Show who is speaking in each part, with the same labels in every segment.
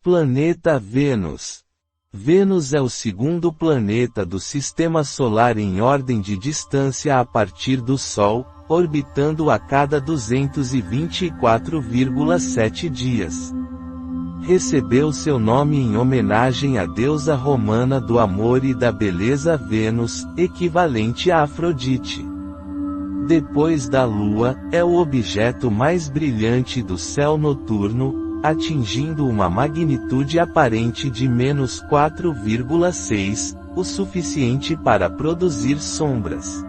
Speaker 1: Planeta Vênus. Vênus é o segundo planeta do Sistema Solar em ordem de distância a partir do Sol, orbitando a cada 224,7 dias. Recebeu seu nome em homenagem à deusa romana do amor e da beleza Vênus, equivalente a Afrodite. Depois da Lua, é o objeto mais brilhante do céu noturno, atingindo uma magnitude aparente de -4,6, o suficiente para produzir sombras.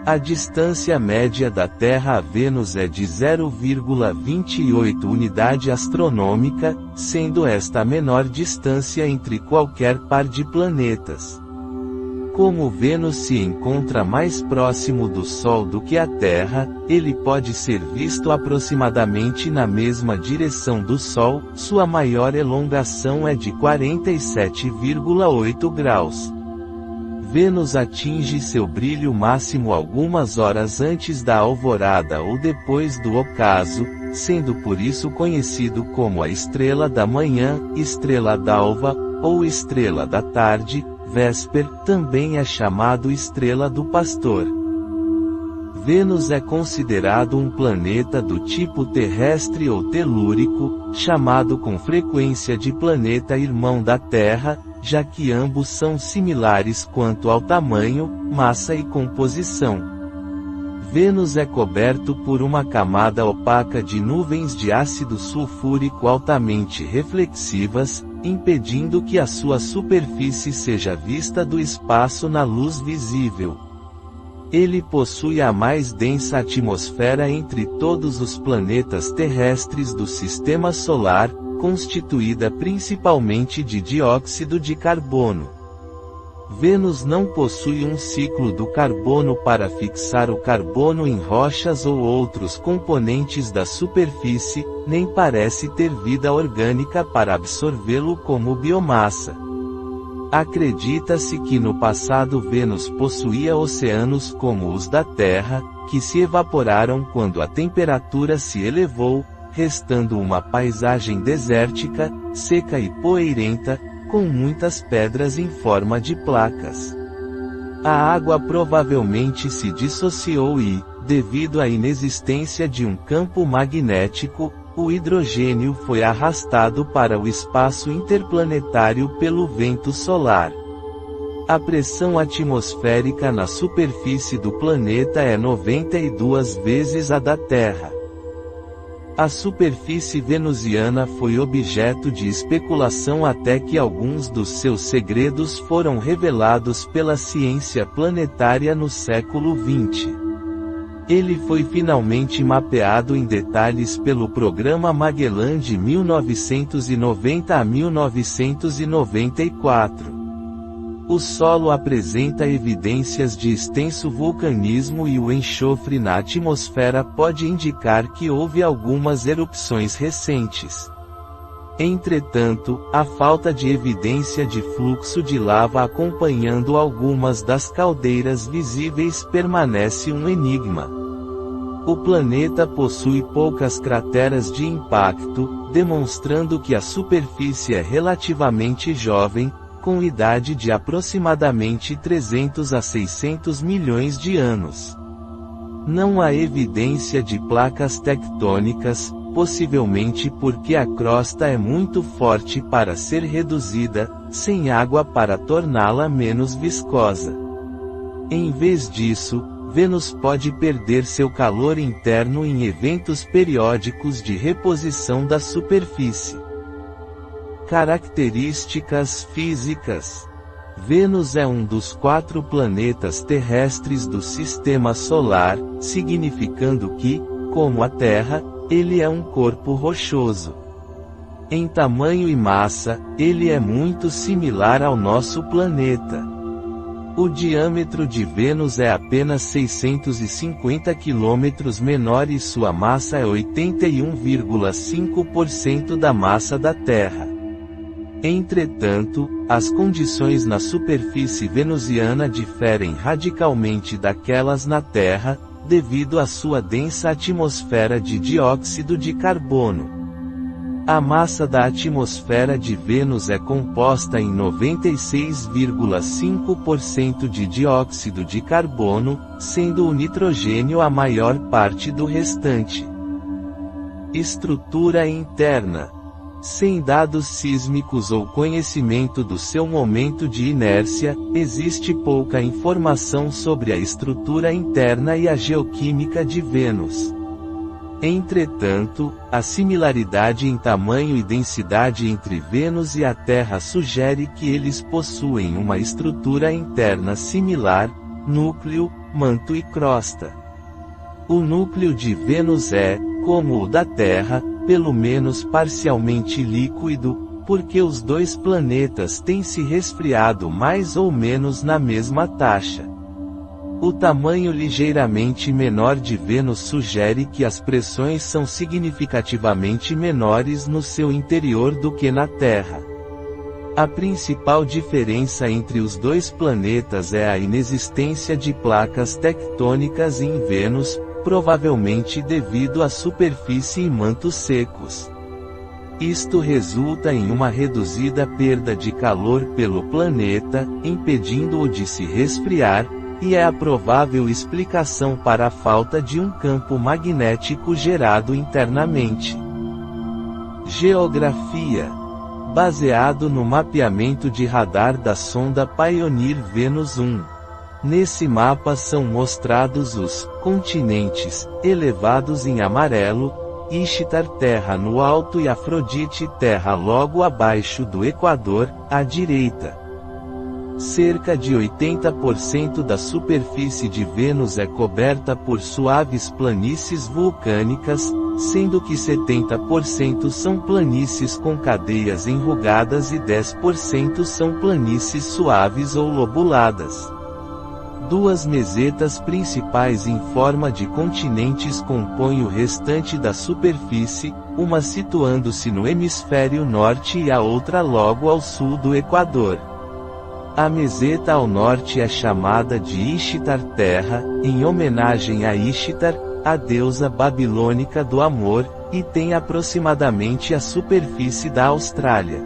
Speaker 1: A distância média da Terra a Vênus é de 0,28 unidade astronômica, sendo esta a menor distância entre qualquer par de planetas. Como Vênus se encontra mais próximo do Sol do que a Terra, ele pode ser visto aproximadamente na mesma direção do Sol, sua maior elongação é de 47,8 graus. Vênus atinge seu brilho máximo algumas horas antes da alvorada ou depois do ocaso, sendo por isso conhecido como a estrela da manhã, estrela d'alva, ou estrela da tarde. Vésper, também é chamado estrela do pastor. Vênus é considerado um planeta do tipo terrestre ou telúrico, chamado com frequência de planeta irmão da Terra, já que ambos são similares quanto ao tamanho, massa e composição. Vênus é coberto por uma camada opaca de nuvens de ácido sulfúrico altamente reflexivas, impedindo que a sua superfície seja vista do espaço na luz visível. Ele possui a mais densa atmosfera entre todos os planetas terrestres do Sistema Solar, constituída principalmente de dióxido de carbono. Vênus não possui um ciclo do carbono para fixar o carbono em rochas ou outros componentes da superfície, nem parece ter vida orgânica para absorvê-lo como biomassa. Acredita-se que no passado Vênus possuía oceanos como os da Terra, que se evaporaram quando a temperatura se elevou, restando uma paisagem desértica, seca e poeirenta, com muitas pedras em forma de placas. A água provavelmente se dissociou e, devido à inexistência de um campo magnético, o hidrogênio foi arrastado para o espaço interplanetário pelo vento solar. A pressão atmosférica na superfície do planeta é 92 vezes a da Terra. A superfície venusiana foi objeto de especulação até que alguns dos seus segredos foram revelados pela ciência planetária no século XX. Ele foi finalmente mapeado em detalhes pelo Programa Magellan de 1990 a 1994. O solo apresenta evidências de extenso vulcanismo e o enxofre na atmosfera pode indicar que houve algumas erupções recentes. Entretanto, a falta de evidência de fluxo de lava acompanhando algumas das caldeiras visíveis permanece um enigma. O planeta possui poucas crateras de impacto, demonstrando que a superfície é relativamente jovem, com idade de aproximadamente 300 a 600 milhões de anos. Não há evidência de placas tectônicas, possivelmente porque a crosta é muito forte para ser reduzida, sem água para torná-la menos viscosa. Em vez disso, Vênus pode perder seu calor interno em eventos periódicos de reposição da superfície. Características físicas. Vênus é um dos 4 planetas terrestres do Sistema Solar, significando que, como a Terra, ele é um corpo rochoso. Em tamanho e massa, ele é muito similar ao nosso planeta. O diâmetro de Vênus é apenas 650 km menor e sua massa é 81,5% da massa da Terra. Entretanto, as condições na superfície venusiana diferem radicalmente daquelas na Terra, devido à sua densa atmosfera de dióxido de carbono. A massa da atmosfera de Vênus é composta em 96,5% de dióxido de carbono, sendo o nitrogênio a maior parte do restante. Estrutura interna. Sem dados sísmicos ou conhecimento do seu momento de inércia, existe pouca informação sobre a estrutura interna e a geoquímica de Vênus. Entretanto, a similaridade em tamanho e densidade entre Vênus e a Terra sugere que eles possuem uma estrutura interna similar: núcleo, manto e crosta. O núcleo de Vênus é, como o da Terra, pelo menos parcialmente líquido, porque os dois planetas têm se resfriado mais ou menos na mesma taxa. O tamanho ligeiramente menor de Vênus sugere que as pressões são significativamente menores no seu interior do que na Terra. A principal diferença entre os dois planetas é a inexistência de placas tectônicas em Vênus, provavelmente devido à superfície e mantos secos. Isto resulta em uma reduzida perda de calor pelo planeta, impedindo-o de se resfriar, e é a provável explicação para a falta de um campo magnético gerado internamente. Geografia. Baseado no mapeamento de radar da sonda Pioneer Venus 1. Nesse mapa são mostrados os continentes, elevados em amarelo, Ishtar Terra no alto e Afrodite Terra logo abaixo do Equador, à direita. Cerca de 80% da superfície de Vênus é coberta por suaves planícies vulcânicas, sendo que 70% são planícies com cadeias enrugadas e 10% são planícies suaves ou lobuladas. Duas mesetas principais em forma de continentes compõem o restante da superfície, uma situando-se no hemisfério norte e a outra logo ao sul do Equador. A meseta ao norte é chamada de Ishtar Terra, em homenagem a Ishtar, a deusa babilônica do amor, e tem aproximadamente a superfície da Austrália.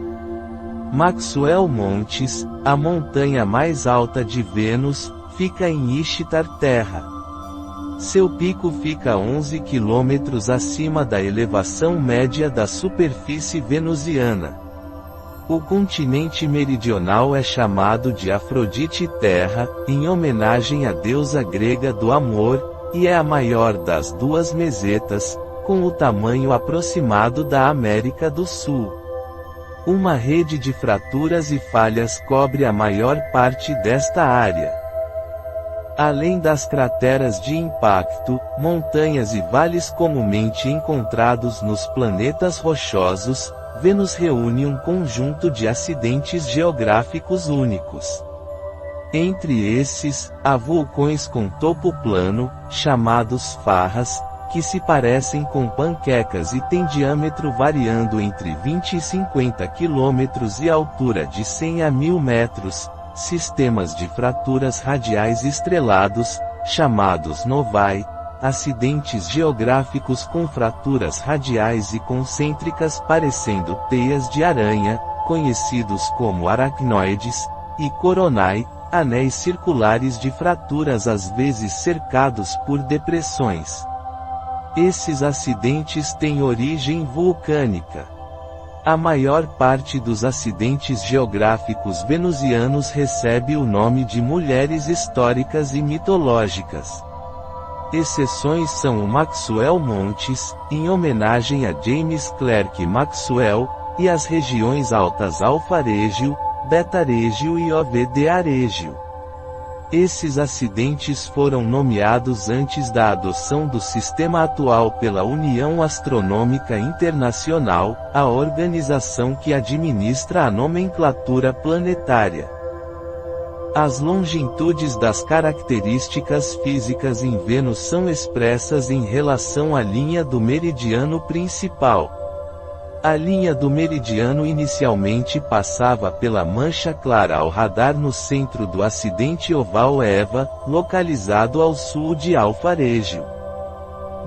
Speaker 1: Maxwell Montes, a montanha mais alta de Vênus, fica em Ishtar Terra. Seu pico fica 11 quilômetros acima da elevação média da superfície venusiana. O continente meridional é chamado de Afrodite Terra, em homenagem à deusa grega do amor, e é a maior das duas mesetas, com o tamanho aproximado da América do Sul. Uma rede de fraturas e falhas cobre a maior parte desta área. Além das crateras de impacto, montanhas e vales comumente encontrados nos planetas rochosos, Vênus reúne um conjunto de acidentes geográficos únicos. Entre esses, há vulcões com topo plano, chamados farras, que se parecem com panquecas e têm diâmetro variando entre 20 e 50 km e altura de 100 a 1000 metros, sistemas de fraturas radiais estrelados, chamados novae, acidentes geográficos com fraturas radiais e concêntricas parecendo teias de aranha, conhecidos como aracnoides, e coronae, anéis circulares de fraturas às vezes cercados por depressões. Esses acidentes têm origem vulcânica. A maior parte dos acidentes geográficos venusianos recebe o nome de mulheres históricas e mitológicas. Exceções são o Maxwell Montes, em homenagem a James Clerk Maxwell, e as regiões altas Alfa Regio, Beta Regio e OVDA Regio. Esses acidentes foram nomeados antes da adoção do sistema atual pela União Astronômica Internacional, a organização que administra a nomenclatura planetária. As longitudes das características físicas em Vênus são expressas em relação à linha do meridiano principal. A linha do meridiano inicialmente passava pela mancha clara ao radar no centro do acidente oval Eva, localizado ao sul de Alfa Regio.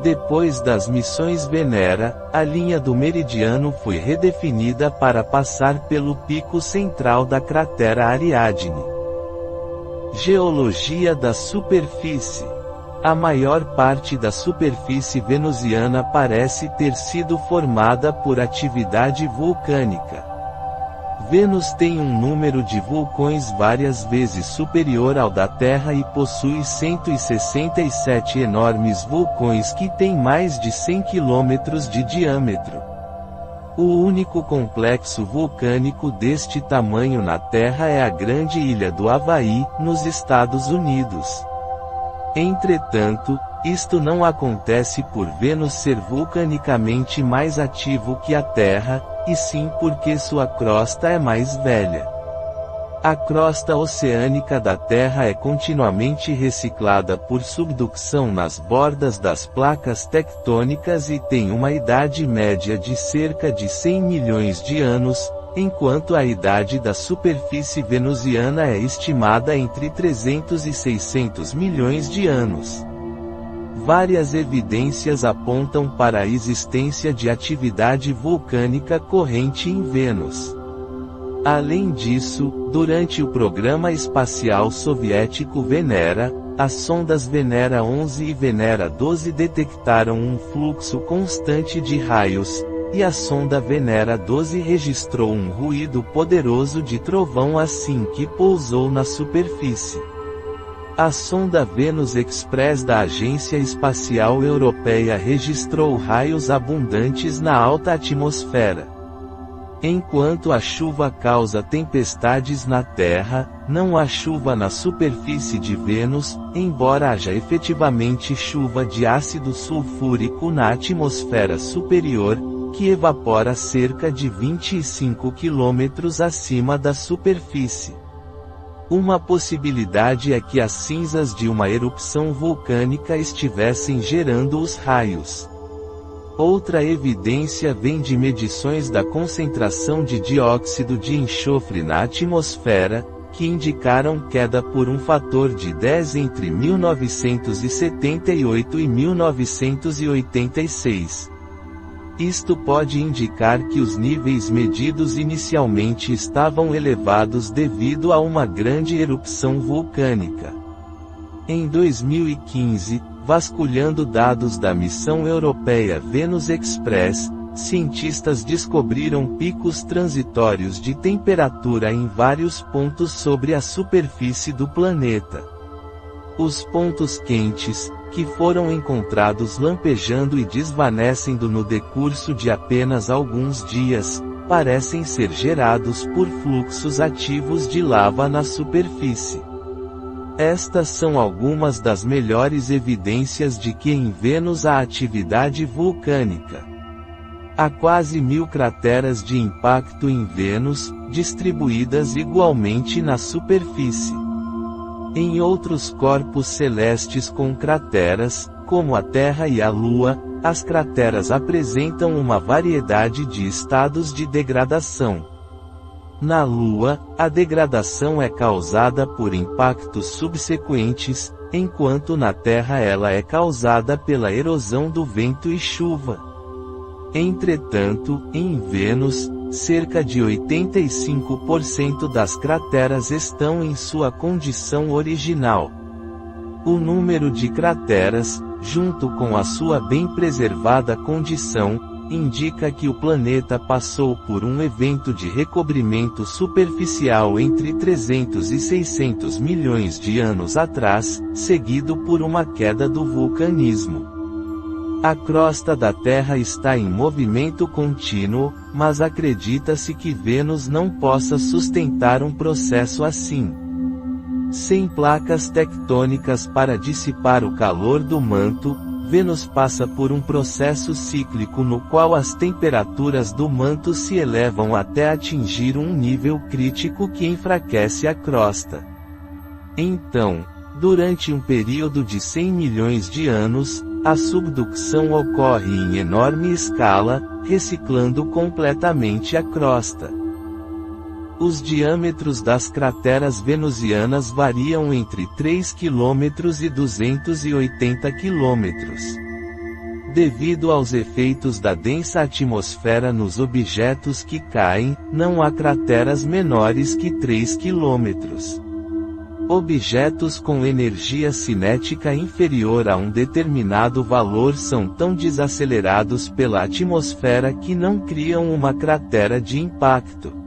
Speaker 1: Depois das missões Venera, a linha do meridiano foi redefinida para passar pelo pico central da cratera Ariadne. Geologia da superfície. A maior parte da superfície venusiana parece ter sido formada por atividade vulcânica. Vênus tem um número de vulcões várias vezes superior ao da Terra e possui 167 enormes vulcões que têm mais de 100 quilômetros de diâmetro. O único complexo vulcânico deste tamanho na Terra é a Grande Ilha do Havaí, nos Estados Unidos. Entretanto, isto não acontece por Vênus ser vulcanicamente mais ativo que a Terra, e sim porque sua crosta é mais velha. A crosta oceânica da Terra é continuamente reciclada por subducção nas bordas das placas tectônicas e tem uma idade média de cerca de 100 milhões de anos, enquanto a idade da superfície venusiana é estimada entre 300 e 600 milhões de anos. Várias evidências apontam para a existência de atividade vulcânica corrente em Vênus. Além disso, durante o programa espacial soviético Venera, as sondas Venera 11 e Venera 12 detectaram um fluxo constante de raios, e a sonda Venera 12 registrou um ruído poderoso de trovão assim que pousou na superfície. A sonda Venus Express da Agência Espacial Europeia registrou raios abundantes na alta atmosfera. Enquanto a chuva causa tempestades na Terra, não há chuva na superfície de Vênus, embora haja efetivamente chuva de ácido sulfúrico na atmosfera superior, que evapora cerca de 25 quilômetros acima da superfície. Uma possibilidade é que as cinzas de uma erupção vulcânica estivessem gerando os raios. Outra evidência vem de medições da concentração de dióxido de enxofre na atmosfera, que indicaram queda por um fator de 10 entre 1978 e 1986. Isto pode indicar que os níveis medidos inicialmente estavam elevados devido a uma grande erupção vulcânica. Em 2015, vasculhando dados da missão europeia Venus Express, cientistas descobriram picos transitórios de temperatura em vários pontos sobre a superfície do planeta. Os pontos quentes, que foram encontrados lampejando e desvanecendo no decurso de apenas alguns dias, parecem ser gerados por fluxos ativos de lava na superfície. Estas são algumas das melhores evidências de que em Vênus há atividade vulcânica. Há quase 1000 crateras de impacto em Vênus, distribuídas igualmente na superfície. Em outros corpos celestes com crateras, como a Terra e a Lua, as crateras apresentam uma variedade de estados de degradação. Na Lua, a degradação é causada por impactos subsequentes, enquanto na Terra ela é causada pela erosão do vento e chuva. Entretanto, em Vênus, cerca de 85% das crateras estão em sua condição original. O número de crateras, junto com a sua bem preservada condição, indica que o planeta passou por um evento de recobrimento superficial entre 300 e 600 milhões de anos atrás, seguido por uma queda do vulcanismo. A crosta da Terra está em movimento contínuo, mas acredita-se que Vênus não possa sustentar um processo assim. Sem placas tectônicas para dissipar o calor do manto, Vênus passa por um processo cíclico no qual as temperaturas do manto se elevam até atingir um nível crítico que enfraquece a crosta. Então, durante um período de 100 milhões de anos, a subducção ocorre em enorme escala, reciclando completamente a crosta. Os diâmetros das crateras venusianas variam entre 3 km e 280 km. Devido aos efeitos da densa atmosfera nos objetos que caem, não há crateras menores que 3 km. Objetos com energia cinética inferior a um determinado valor são tão desacelerados pela atmosfera que não criam uma cratera de impacto.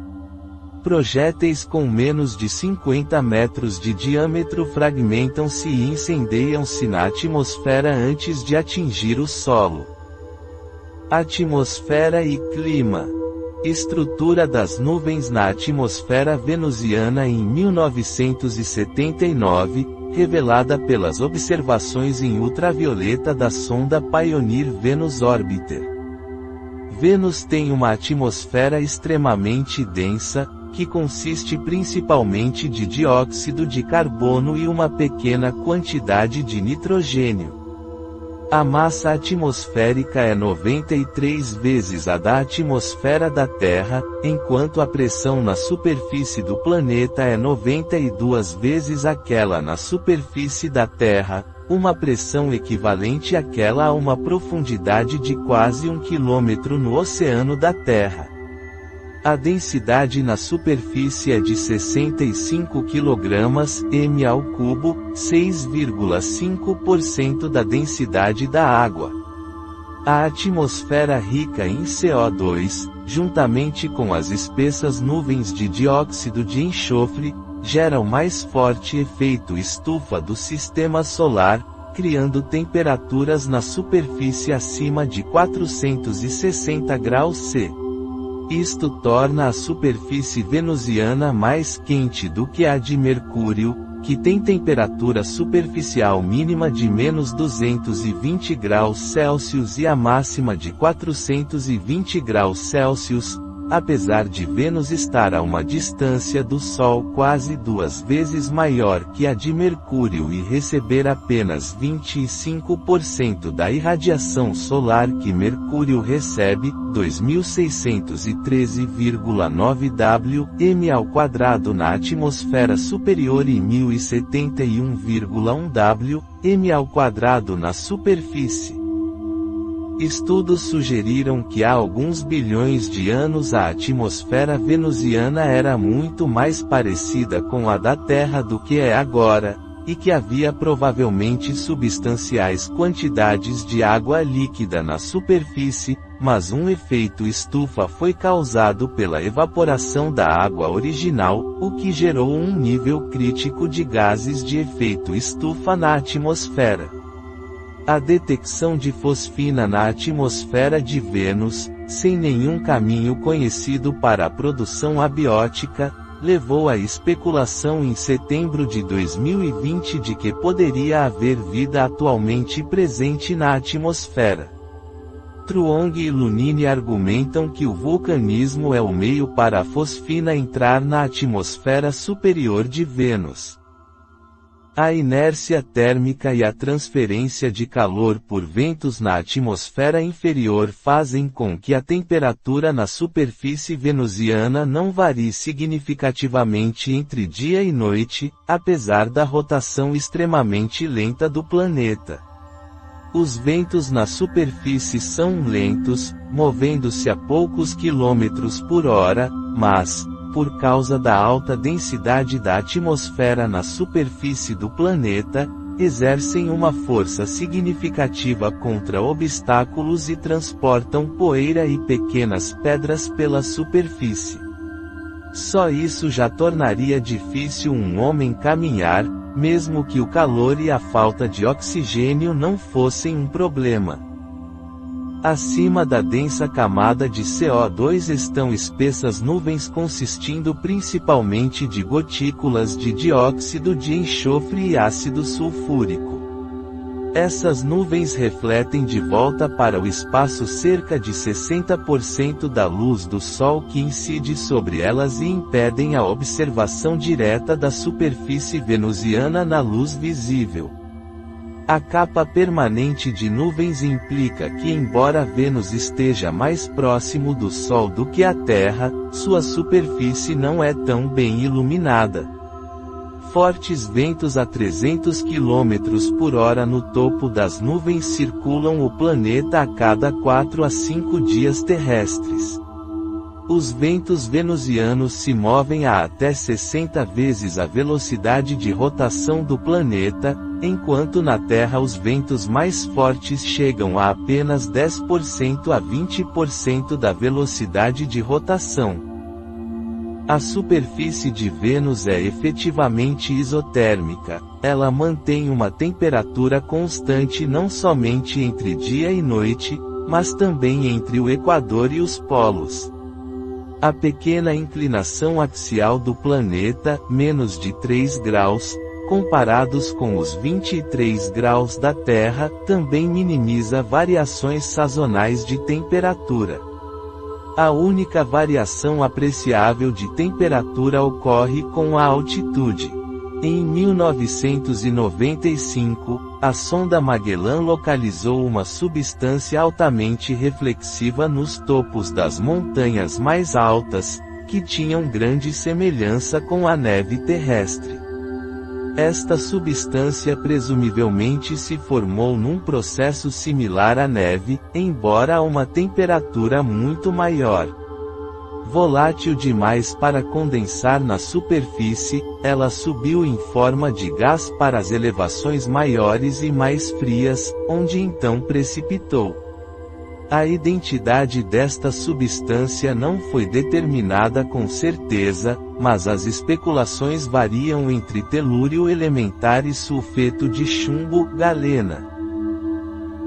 Speaker 1: Projéteis com menos de 50 metros de diâmetro fragmentam-se e incendeiam-se na atmosfera antes de atingir o solo. Atmosfera e clima. Estrutura das nuvens na atmosfera venusiana em 1979, revelada pelas observações em ultravioleta da sonda Pioneer Venus Orbiter. Vênus tem uma atmosfera extremamente densa, que consiste principalmente de dióxido de carbono e uma pequena quantidade de nitrogênio. A massa atmosférica é 93 vezes a da atmosfera da Terra, enquanto a pressão na superfície do planeta é 92 vezes aquela na superfície da Terra, uma pressão equivalente àquela a uma profundidade de quase 1 km no oceano da Terra. A densidade na superfície é de 65 kg/m ao cubo, 6,5% da densidade da água. A atmosfera rica em CO2, juntamente com as espessas nuvens de dióxido de enxofre, gera o mais forte efeito estufa do sistema solar, criando temperaturas na superfície acima de 460 graus C. Isto torna a superfície venusiana mais quente do que a de Mercúrio, que tem temperatura superficial mínima de menos 220 graus Celsius e a máxima de 420 graus Celsius, apesar de Vênus estar a uma distância do Sol quase 2 vezes maior que a de Mercúrio e receber apenas 25% da irradiação solar que Mercúrio recebe, 2613,9 W/m² na atmosfera superior e 1071,1 W/m² na superfície. Estudos sugeriram que há alguns bilhões de anos a atmosfera venusiana era muito mais parecida com a da Terra do que é agora, e que havia provavelmente substanciais quantidades de água líquida na superfície, mas um efeito estufa foi causado pela evaporação da água original, o que gerou um nível crítico de gases de efeito estufa na atmosfera. A detecção de fosfina na atmosfera de Vênus, sem nenhum caminho conhecido para a produção abiótica, levou à especulação em setembro de 2020 de que poderia haver vida atualmente presente na atmosfera. Truong e Lunini argumentam que o vulcanismo é o meio para a fosfina entrar na atmosfera superior de Vênus. A inércia térmica e a transferência de calor por ventos na atmosfera inferior fazem com que a temperatura na superfície venusiana não varie significativamente entre dia e noite, apesar da rotação extremamente lenta do planeta. Os ventos na superfície são lentos, movendo-se a poucos quilômetros por hora, mas, por causa da alta densidade da atmosfera na superfície do planeta, exercem uma força significativa contra obstáculos e transportam poeira e pequenas pedras pela superfície. Só isso já tornaria difícil um homem caminhar, mesmo que o calor e a falta de oxigênio não fossem um problema. Acima da densa camada de CO2 estão espessas nuvens consistindo principalmente de gotículas de dióxido de enxofre e ácido sulfúrico. Essas nuvens refletem de volta para o espaço cerca de 60% da luz do Sol que incide sobre elas e impedem a observação direta da superfície venusiana na luz visível. A capa permanente de nuvens implica que, embora Vênus esteja mais próximo do Sol do que a Terra, sua superfície não é tão bem iluminada. Fortes ventos a 300 km por hora no topo das nuvens circulam o planeta a cada 4 a 5 dias terrestres. Os ventos venusianos se movem a até 60 vezes a velocidade de rotação do planeta, enquanto na Terra os ventos mais fortes chegam a apenas 10% a 20% da velocidade de rotação. A superfície de Vênus é efetivamente isotérmica. Ela mantém uma temperatura constante não somente entre dia e noite, mas também entre o Equador e os polos. A pequena inclinação axial do planeta, menos de 3 graus, comparados com os 23 graus da Terra, também minimiza variações sazonais de temperatura. A única variação apreciável de temperatura ocorre com a altitude. Em 1995, a sonda Magellan localizou uma substância altamente reflexiva nos topos das montanhas mais altas, que tinham grande semelhança com a neve terrestre. Esta substância presumivelmente se formou num processo similar à neve, embora a uma temperatura muito maior. Volátil demais para condensar na superfície, ela subiu em forma de gás para as elevações maiores e mais frias, onde então precipitou. A identidade desta substância não foi determinada com certeza, mas as especulações variam entre telúrio elementar e sulfeto de chumbo, galena.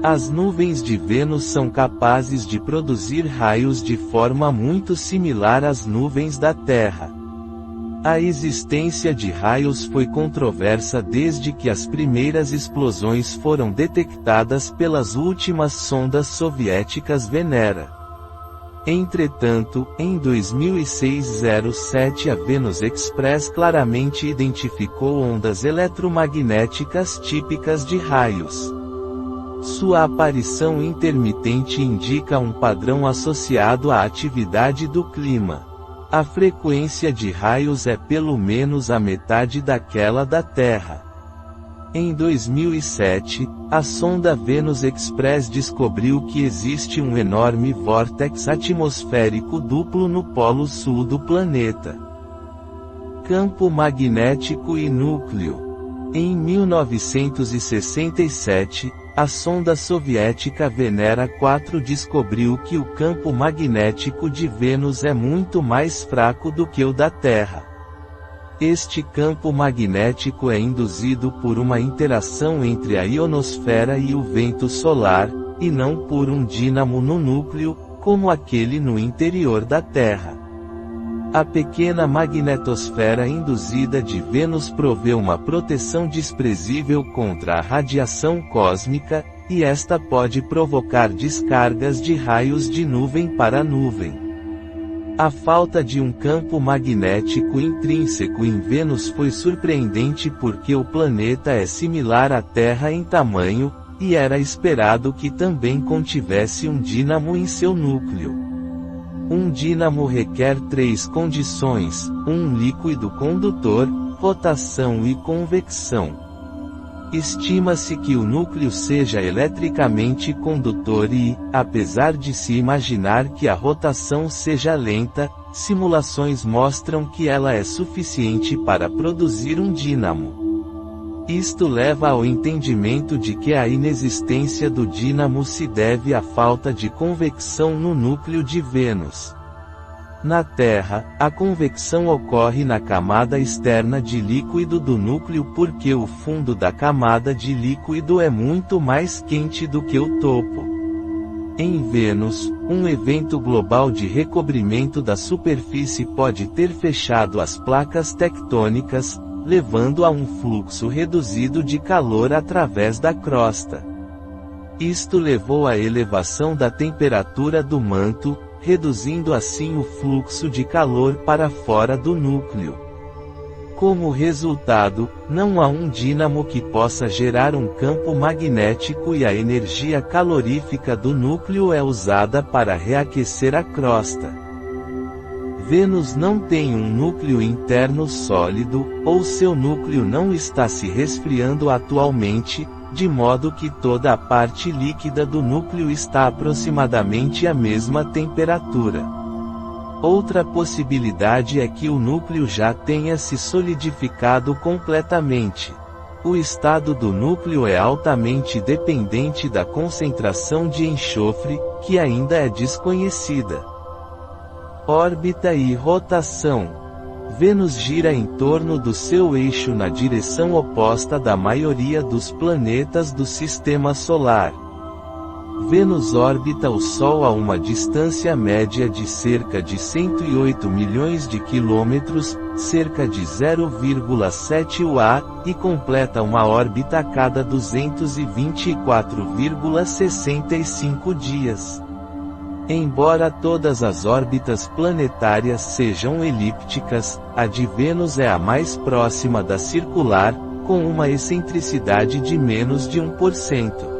Speaker 1: As nuvens de Vênus são capazes de produzir raios de forma muito similar às nuvens da Terra. A existência de raios foi controversa desde que as primeiras explosões foram detectadas pelas últimas sondas soviéticas Venera. Entretanto, em 2607 a Venus Express claramente identificou ondas eletromagnéticas típicas de raios. Sua aparição intermitente indica um padrão associado à atividade do clima. A frequência de raios é pelo menos a metade daquela da Terra. Em 2007, a sonda Venus Express descobriu que existe um enorme vórtex atmosférico duplo no polo sul do planeta. Campo magnético e núcleo. Em 1967, a sonda soviética Venera 4 descobriu que o campo magnético de Vênus é muito mais fraco do que o da Terra. Este campo magnético é induzido por uma interação entre a ionosfera e o vento solar, e não por um dínamo no núcleo, como aquele no interior da Terra. A pequena magnetosfera induzida de Vênus provê uma proteção desprezível contra a radiação cósmica, e esta pode provocar descargas de raios de nuvem para nuvem. A falta de um campo magnético intrínseco em Vênus foi surpreendente porque o planeta é similar à Terra em tamanho, e era esperado que também contivesse um dínamo em seu núcleo. Um dínamo requer 3 condições: um líquido condutor, rotação e convecção. Estima-se que o núcleo seja eletricamente condutor e, apesar de se imaginar que a rotação seja lenta, simulações mostram que ela é suficiente para produzir um dínamo. Isto leva ao entendimento de que a inexistência do dínamo se deve à falta de convecção no núcleo de Vênus. Na Terra, a convecção ocorre na camada externa de líquido do núcleo porque o fundo da camada de líquido é muito mais quente do que o topo. Em Vênus, um evento global de recobrimento da superfície pode ter fechado as placas tectônicas, levando a um fluxo reduzido de calor através da crosta. Isto levou à elevação da temperatura do manto, reduzindo assim o fluxo de calor para fora do núcleo. Como resultado, não há um dínamo que possa gerar um campo magnético e a energia calorífica do núcleo é usada para reaquecer a crosta. Vênus não tem um núcleo interno sólido, ou seu núcleo não está se resfriando atualmente, de modo que toda a parte líquida do núcleo está aproximadamente à mesma temperatura. Outra possibilidade é que o núcleo já tenha se solidificado completamente. O estado do núcleo é altamente dependente da concentração de enxofre, que ainda é desconhecida. Órbita e rotação. Vênus gira em torno do seu eixo na direção oposta da maioria dos planetas do Sistema Solar. Vênus orbita o Sol a uma distância média de cerca de 108 milhões de quilômetros, cerca de 0,7 UA, e completa uma órbita a cada 224,65 dias. Embora todas as órbitas planetárias sejam elípticas, a de Vênus é a mais próxima da circular, com uma excentricidade de menos de 1%.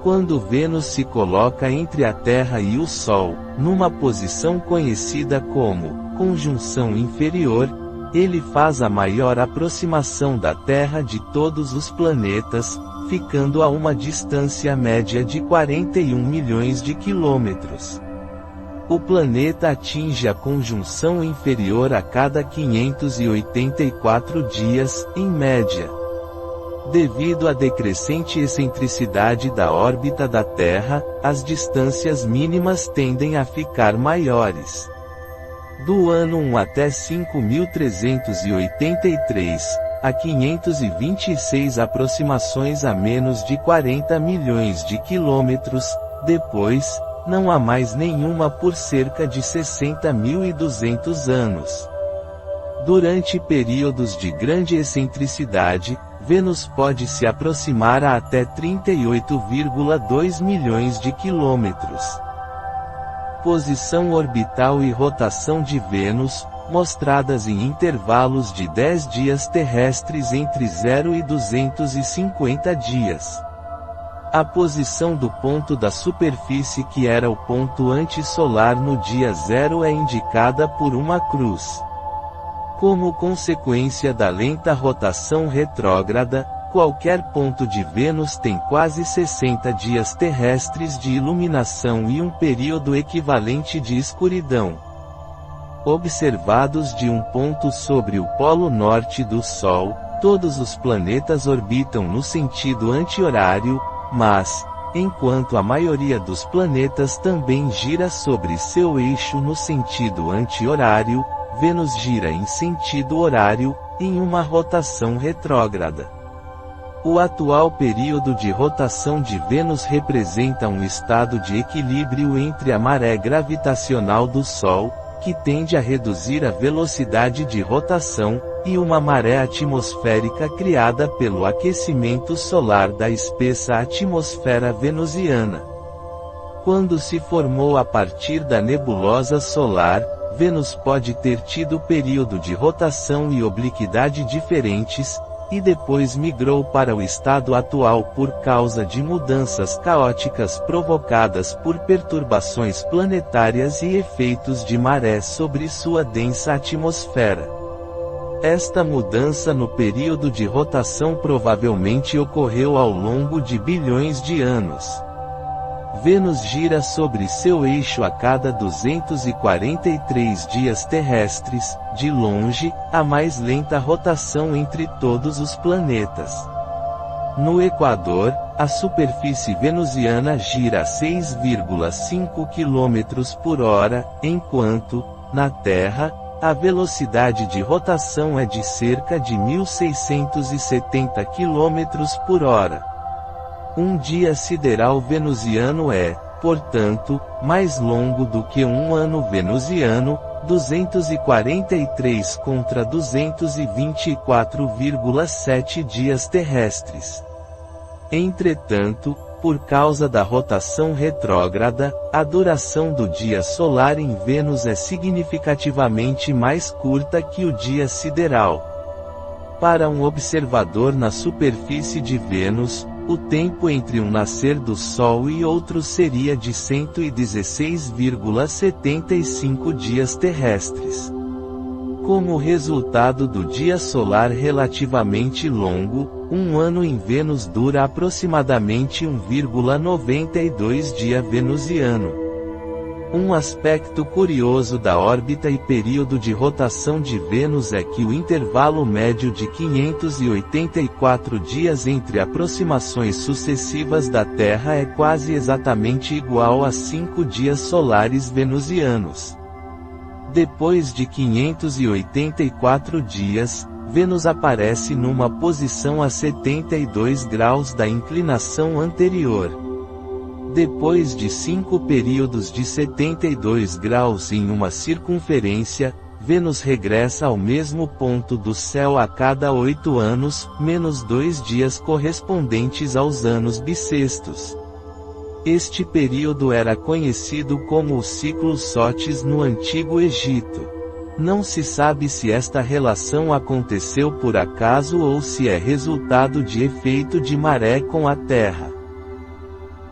Speaker 1: Quando Vênus se coloca entre a Terra e o Sol, numa posição conhecida como conjunção inferior, ele faz a maior aproximação da Terra de todos os planetas, ficando a uma distância média de 41 milhões de quilômetros. O planeta atinge a conjunção inferior a cada 584 dias, em média. Devido à decrescente excentricidade da órbita da Terra, as distâncias mínimas tendem a ficar maiores. Do ano 1 até 5.383, há 526 aproximações a menos de 40 milhões de quilômetros, depois, não há mais nenhuma por cerca de 60.200 anos. Durante períodos de grande excentricidade, Vênus pode se aproximar a até 38,2 milhões de quilômetros. Posição orbital e rotação de Vênus, mostradas em intervalos de 10 dias terrestres entre 0 e 250 dias. A posição do ponto da superfície que era o ponto antissolar no dia 0 é indicada por uma cruz. Como consequência da lenta rotação retrógrada, qualquer ponto de Vênus tem quase 60 dias terrestres de iluminação e um período equivalente de escuridão. Observados de um ponto sobre o polo norte do Sol, todos os planetas orbitam no sentido anti-horário, mas, enquanto a maioria dos planetas também gira sobre seu eixo no sentido anti-horário, Vênus gira em sentido horário, em uma rotação retrógrada. O atual período de rotação de Vênus representa um estado de equilíbrio entre a maré gravitacional do Sol, que tende a reduzir a velocidade de rotação, e uma maré atmosférica criada pelo aquecimento solar da espessa atmosfera venusiana. Quando se formou a partir da nebulosa solar, Vênus pode ter tido período de rotação e obliquidade diferentes, e depois migrou para o estado atual por causa de mudanças caóticas provocadas por perturbações planetárias e efeitos de maré sobre sua densa atmosfera. Esta mudança no período de rotação provavelmente ocorreu ao longo de bilhões de anos. Vênus gira sobre seu eixo a cada 243 dias terrestres, de longe, a mais lenta rotação entre todos os planetas. No Equador, a superfície venusiana gira a 6,5 km por hora, enquanto, na Terra, a velocidade de rotação é de cerca de 1.670 km por hora. Um dia sideral venusiano é, portanto, mais longo do que um ano venusiano, 243 contra 224,7 dias terrestres. Entretanto, por causa da rotação retrógrada, a duração do dia solar em Vênus é significativamente mais curta que o dia sideral. Para um observador na superfície de Vênus, o tempo entre um nascer do Sol e outro seria de 116,75 dias terrestres. Como resultado do dia solar relativamente longo, um ano em Vênus dura aproximadamente 1,92 dia venusiano. Um aspecto curioso da órbita e período de rotação de Vênus é que o intervalo médio de 584 dias entre aproximações sucessivas da Terra é quase exatamente igual a 5 dias solares venusianos. Depois de 584 dias, Vênus aparece numa posição a 72 graus da inclinação anterior. Depois de 5 períodos de 72 graus em uma circunferência, Vênus regressa ao mesmo ponto do céu a cada 8 anos, menos 2 dias correspondentes aos anos bissextos. Este período era conhecido como o ciclo Sótis no Antigo Egito. Não se sabe se esta relação aconteceu por acaso ou se é resultado de efeito de maré com a Terra.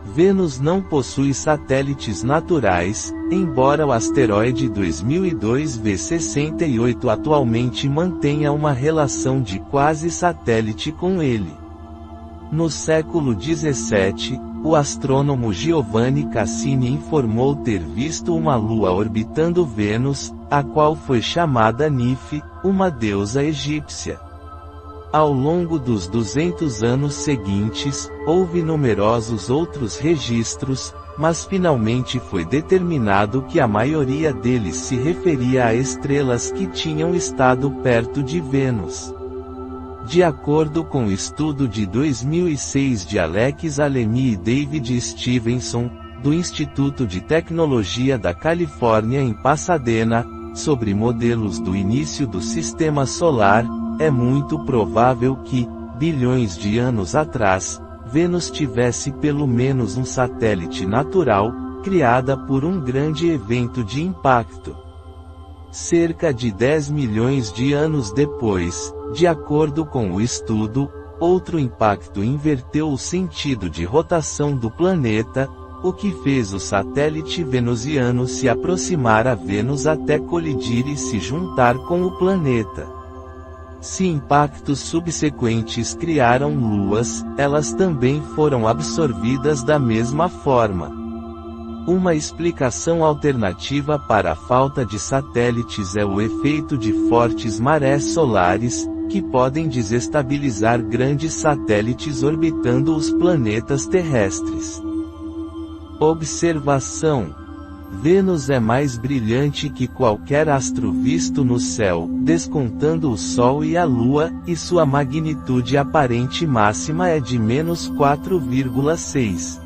Speaker 1: Vênus não possui satélites naturais, embora o asteroide 2002 V68 atualmente mantenha uma relação de quase satélite com ele. No século XVII, o astrônomo Giovanni Cassini informou ter visto uma lua orbitando Vênus, a qual foi chamada Nife, uma deusa egípcia. Ao longo dos 200 anos seguintes, houve numerosos outros registros, mas finalmente foi determinado que a maioria deles se referia a estrelas que tinham estado perto de Vênus. De acordo com o estudo de 2006 de Alex Alemy e David Stevenson, do Instituto de Tecnologia da Califórnia em Pasadena, sobre modelos do início do Sistema Solar, é muito provável que, bilhões de anos atrás, Vênus tivesse pelo menos um satélite natural, criada por um grande evento de impacto. Cerca de 10 milhões de anos depois, de acordo com o estudo, outro impacto inverteu o sentido de rotação do planeta, o que fez o satélite venusiano se aproximar a Vênus até colidir e se juntar com o planeta. Se impactos subsequentes criaram luas, elas também foram absorvidas da mesma forma. Uma explicação alternativa para a falta de satélites é o efeito de fortes marés solares, que podem desestabilizar grandes satélites orbitando os planetas terrestres. Observação: Vênus é mais brilhante que qualquer astro visto no céu, descontando o Sol e a Lua, e sua magnitude aparente máxima é de menos 4,6.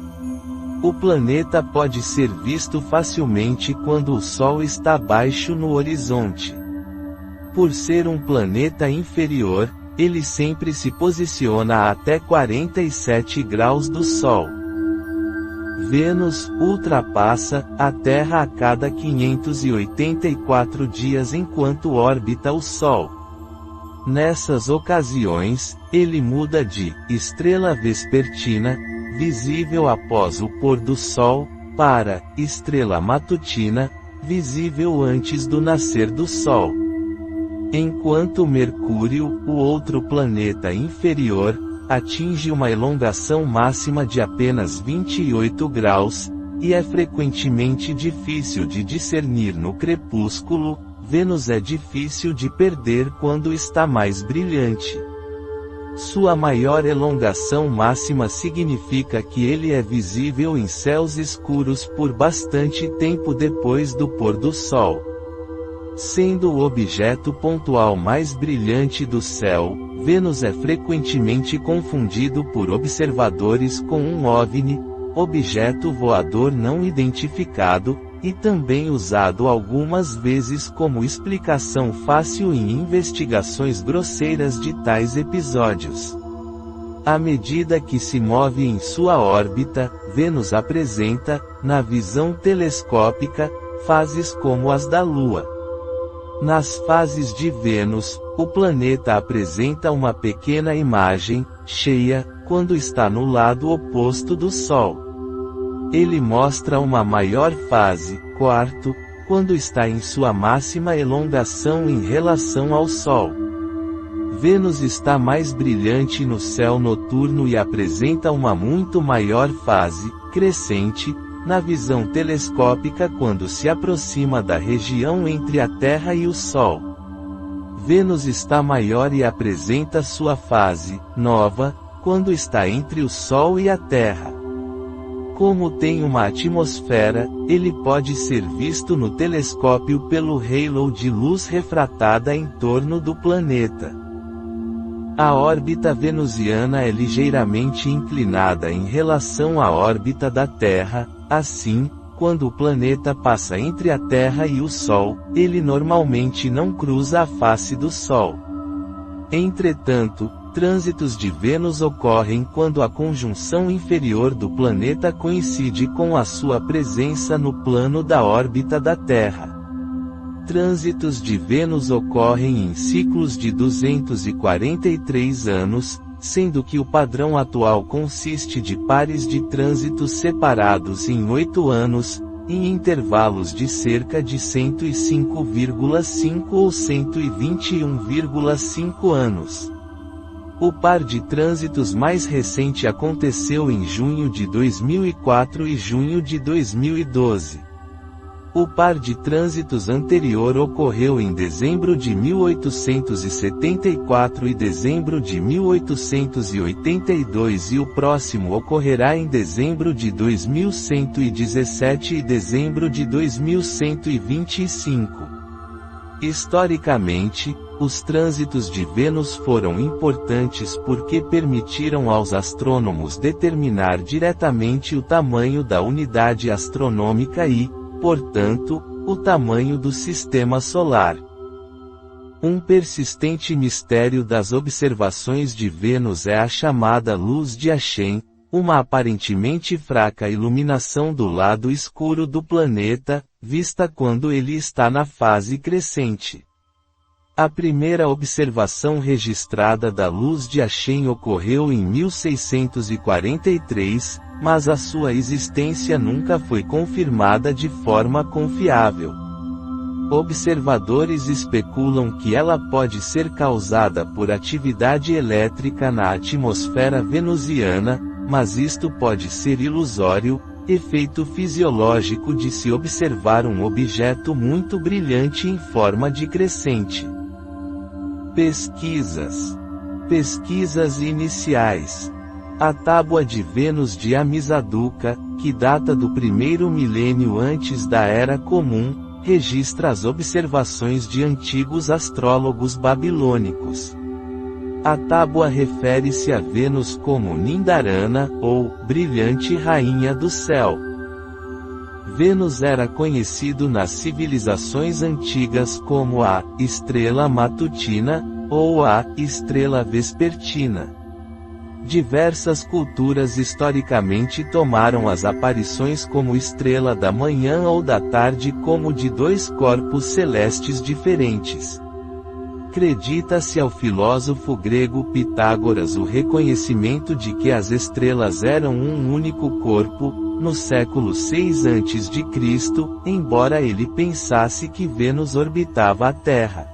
Speaker 1: O planeta pode ser visto facilmente quando o Sol está baixo no horizonte. Por ser um planeta inferior, ele sempre se posiciona a até 47 graus do Sol. Vênus ultrapassa a Terra a cada 584 dias enquanto orbita o Sol. Nessas ocasiões, ele muda de estrela vespertina, visível após o pôr do Sol, para estrela matutina, visível antes do nascer do Sol. Enquanto Mercúrio, o outro planeta inferior, atinge uma elongação máxima de apenas 28 graus, e é frequentemente difícil de discernir no crepúsculo. Vênus é difícil de perder quando está mais brilhante. Sua maior elongação máxima significa que ele é visível em céus escuros por bastante tempo depois do pôr do Sol. Sendo o objeto pontual mais brilhante do céu, Vênus é frequentemente confundido por observadores com um OVNI, objeto voador não identificado, e também usado algumas vezes como explicação fácil em investigações grosseiras de tais episódios. À medida que se move em sua órbita, Vênus apresenta, na visão telescópica, fases como as da Lua. Nas fases de Vênus, o planeta apresenta uma pequena imagem, cheia, quando está no lado oposto do Sol. Ele mostra uma maior fase, quarto, quando está em sua máxima elongação em relação ao Sol. Vênus está mais brilhante no céu noturno e apresenta uma muito maior fase, crescente, na visão telescópica quando se aproxima da região entre a Terra e o Sol. Vênus está maior e apresenta sua fase, nova, quando está entre o Sol e a Terra. Como tem uma atmosfera, ele pode ser visto no telescópio pelo halo de luz refratada em torno do planeta. A órbita venusiana é ligeiramente inclinada em relação à órbita da Terra, assim, quando o planeta passa entre a Terra e o Sol, ele normalmente não cruza a face do Sol. Entretanto, trânsitos de Vênus ocorrem quando a conjunção inferior do planeta coincide com a sua presença no plano da órbita da Terra. Trânsitos de Vênus ocorrem em ciclos de 243 anos, sendo que o padrão atual consiste de pares de trânsitos separados em 8 anos, em intervalos de cerca de 105,5 ou 121,5 anos. O par de trânsitos mais recente aconteceu em junho de 2004 e junho de 2012. O par de trânsitos anterior ocorreu em dezembro de 1874 e dezembro de 1882 e o próximo ocorrerá em dezembro de 2117 e dezembro de 2125. Historicamente, os trânsitos de Vênus foram importantes porque permitiram aos astrônomos determinar diretamente o tamanho da unidade astronômica e, portanto, o tamanho do sistema solar. Um persistente mistério das observações de Vênus é a chamada luz de Achen, uma aparentemente fraca iluminação do lado escuro do planeta, vista quando ele está na fase crescente. A primeira observação registrada da luz de Achen ocorreu em 1643, mas a sua existência nunca foi confirmada de forma confiável. Observadores especulam que ela pode ser causada por atividade elétrica na atmosfera venusiana, mas isto pode ser ilusório, efeito fisiológico de se observar um objeto muito brilhante em forma de crescente. Pesquisas iniciais. A tábua de Vênus de Amizabduca, que data do primeiro milênio antes da Era Comum, registra as observações de antigos astrólogos babilônicos. A tábua refere-se a Vênus como Nindarana, ou brilhante rainha do céu. Vênus era conhecido nas civilizações antigas como a estrela matutina, ou a estrela vespertina. Diversas culturas historicamente tomaram as aparições como estrela da manhã ou da tarde como de dois corpos celestes diferentes. Acredita-se ao filósofo grego Pitágoras o reconhecimento de que as estrelas eram um único corpo, no século VI a.C., embora ele pensasse que Vênus orbitava a Terra.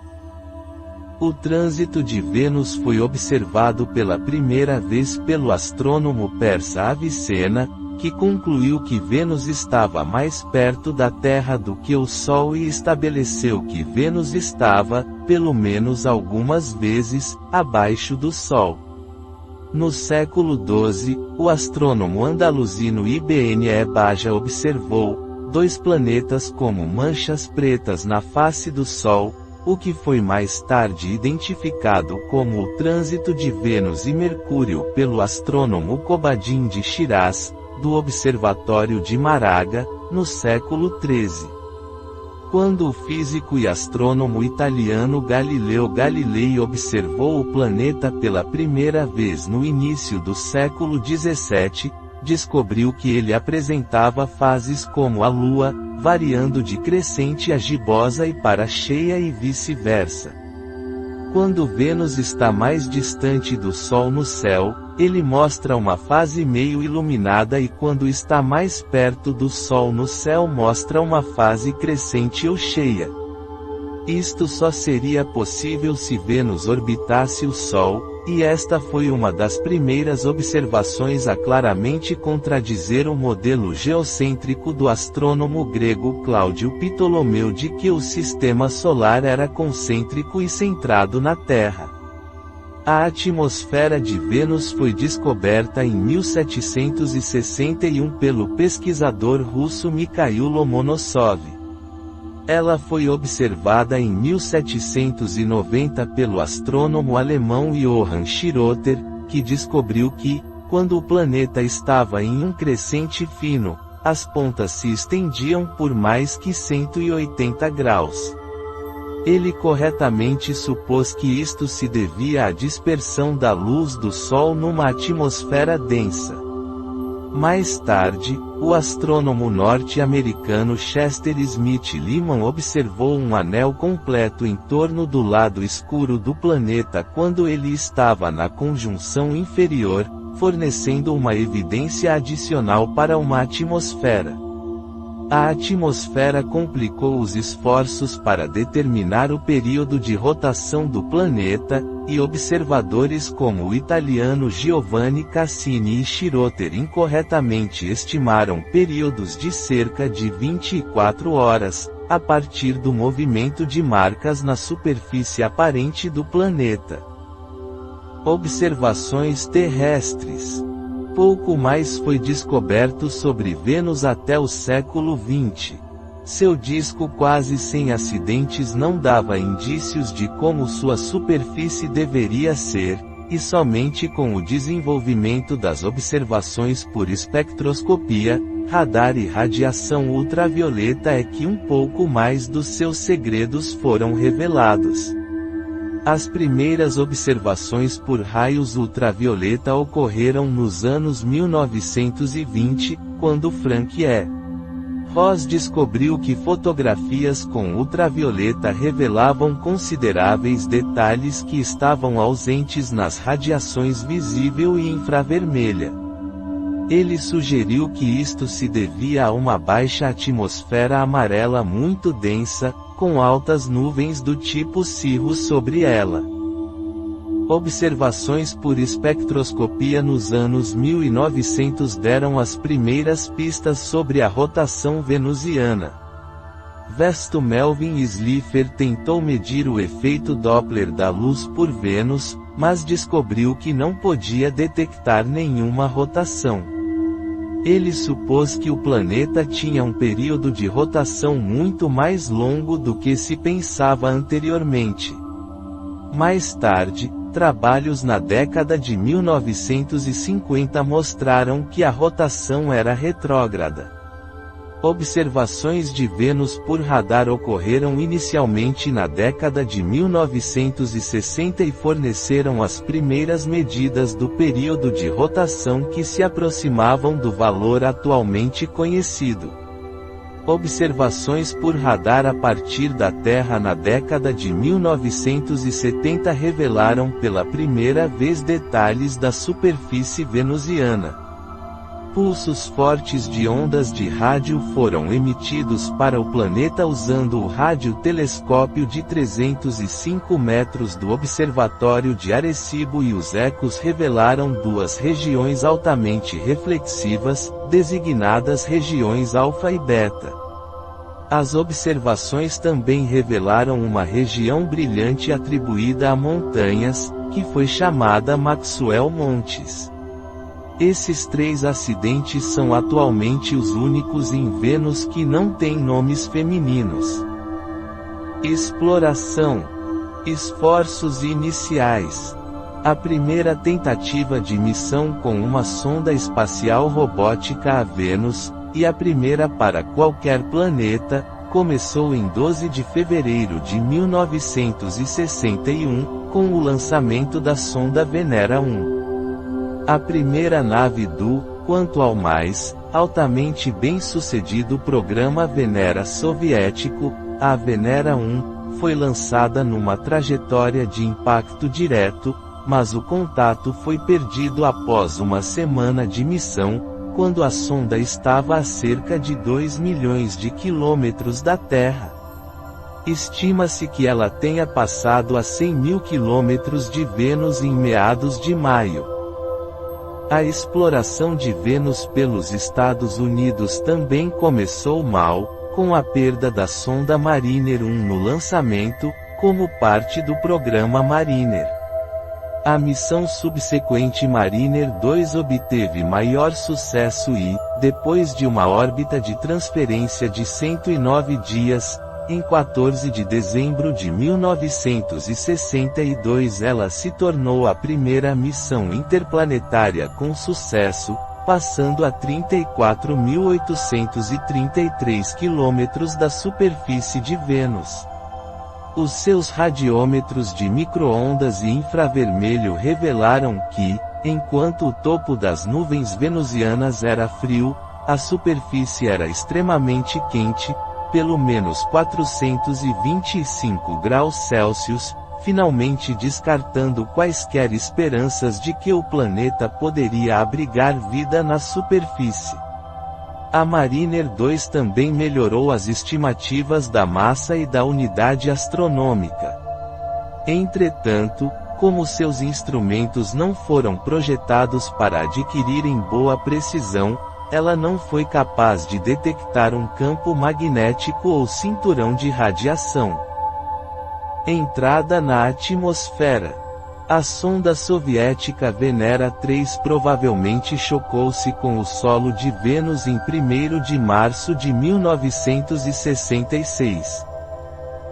Speaker 1: O trânsito de Vênus foi observado pela primeira vez pelo astrônomo persa Avicena, que concluiu que Vênus estava mais perto da Terra do que o Sol e estabeleceu que Vênus estava, pelo menos algumas vezes, abaixo do Sol. No século XII, o astrônomo andaluzino Ibn Baja observou dois planetas como manchas pretas na face do Sol, o que foi mais tarde identificado como o trânsito de Vênus e Mercúrio pelo astrônomo Cobadin de Shiraz, do Observatório de Maraga, no século XIII. Quando o físico e astrônomo italiano Galileo Galilei observou o planeta pela primeira vez no início do século XVII, descobriu que ele apresentava fases como a Lua, variando de crescente a gibosa e para cheia e vice-versa. Quando Vênus está mais distante do Sol no céu, Ele mostra uma fase meio iluminada e quando está mais perto do Sol no céu mostra uma fase crescente ou cheia. Isto só seria possível se Vênus orbitasse o Sol, e esta foi uma das primeiras observações a claramente contradizer o modelo geocêntrico do astrônomo grego Cláudio Ptolomeu de que o sistema solar era concêntrico e centrado na Terra. A atmosfera de Vênus foi descoberta em 1761 pelo pesquisador russo Mikhail Lomonosov. Ela foi observada em 1790 pelo astrônomo alemão Johann Schroeter, que descobriu que, quando o planeta estava em um crescente fino, as pontas se estendiam por mais que 180 graus. Ele corretamente supôs que isto se devia à dispersão da luz do Sol numa atmosfera densa. Mais tarde, o astrônomo norte-americano Chester Smith Lyman observou um anel completo em torno do lado escuro do planeta quando ele estava na conjunção inferior, fornecendo uma evidência adicional para uma atmosfera. A atmosfera complicou os esforços para determinar o período de rotação do planeta, e observadores como o italiano Giovanni Cassini e Schroeter incorretamente estimaram períodos de cerca de 24 horas, a partir do movimento de marcas na superfície aparente do planeta. Observações terrestres. Pouco mais foi descoberto sobre Vênus até o século XX. Seu disco quase sem acidentes não dava indícios de como sua superfície deveria ser, e somente com o desenvolvimento das observações por espectroscopia, radar e radiação ultravioleta é que um pouco mais dos seus segredos foram revelados. As primeiras observações por raios ultravioleta ocorreram nos anos 1920, quando Frank E. Ross descobriu que fotografias com ultravioleta revelavam consideráveis detalhes que estavam ausentes nas radiações visível e infravermelha. Ele sugeriu que isto se devia a uma baixa atmosfera amarela muito densa, com altas nuvens do tipo cirrus sobre ela. Observações por espectroscopia nos anos 1900 deram as primeiras pistas sobre a rotação venusiana. Vesto Melvin Slipher tentou medir o efeito Doppler da luz por Vênus, mas descobriu que não podia detectar nenhuma rotação. Ele supôs que o planeta tinha um período de rotação muito mais longo do que se pensava anteriormente. Mais tarde, trabalhos na década de 1950 mostraram que a rotação era retrógrada. Observações de Vênus por radar ocorreram inicialmente na década de 1960 e forneceram as primeiras medidas do período de rotação que se aproximavam do valor atualmente conhecido. Observações por radar a partir da Terra na década de 1970 revelaram pela primeira vez detalhes da superfície venusiana. Pulsos fortes de ondas de rádio foram emitidos para o planeta usando o radiotelescópio de 305 metros do Observatório de Arecibo e os ecos revelaram duas regiões altamente reflexivas, designadas regiões alfa e beta. As observações também revelaram uma região brilhante atribuída a montanhas, que foi chamada Maxwell Montes. Esses três acidentes são atualmente os únicos em Vênus que não têm nomes femininos. Exploração. Esforços iniciais. A primeira tentativa de missão com uma sonda espacial robótica a Vênus, e a primeira para qualquer planeta, começou em 12 de fevereiro de 1961, com o lançamento da sonda Venera 1. A primeira nave do, quanto ao mais, altamente bem-sucedido programa Venera soviético, a Venera 1, foi lançada numa trajetória de impacto direto, mas o contato foi perdido após uma semana de missão, quando a sonda estava a cerca de 2 milhões de quilômetros da Terra. Estima-se que ela tenha passado a 100 mil quilômetros de Vênus em meados de maio. A exploração de Vênus pelos Estados Unidos também começou mal, com a perda da sonda Mariner 1 no lançamento, como parte do programa Mariner. A missão subsequente Mariner 2 obteve maior sucesso e, depois de uma órbita de transferência de 109 dias, em 14 de dezembro de 1962 ela se tornou a primeira missão interplanetária com sucesso, passando a 34.833 quilômetros da superfície de Vênus. Os seus radiômetros de micro-ondas e infravermelho revelaram que, enquanto o topo das nuvens venusianas era frio, a superfície era extremamente quente, pelo menos 425 graus Celsius, finalmente descartando quaisquer esperanças de que o planeta poderia abrigar vida na superfície. A Mariner 2 também melhorou as estimativas da massa e da unidade astronômica. Entretanto, como seus instrumentos não foram projetados para adquirirem boa precisão, ela não foi capaz de detectar um campo magnético ou cinturão de radiação. Entrada na atmosfera. A sonda soviética Venera 3 provavelmente chocou-se com o solo de Vênus em 1º de março de 1966.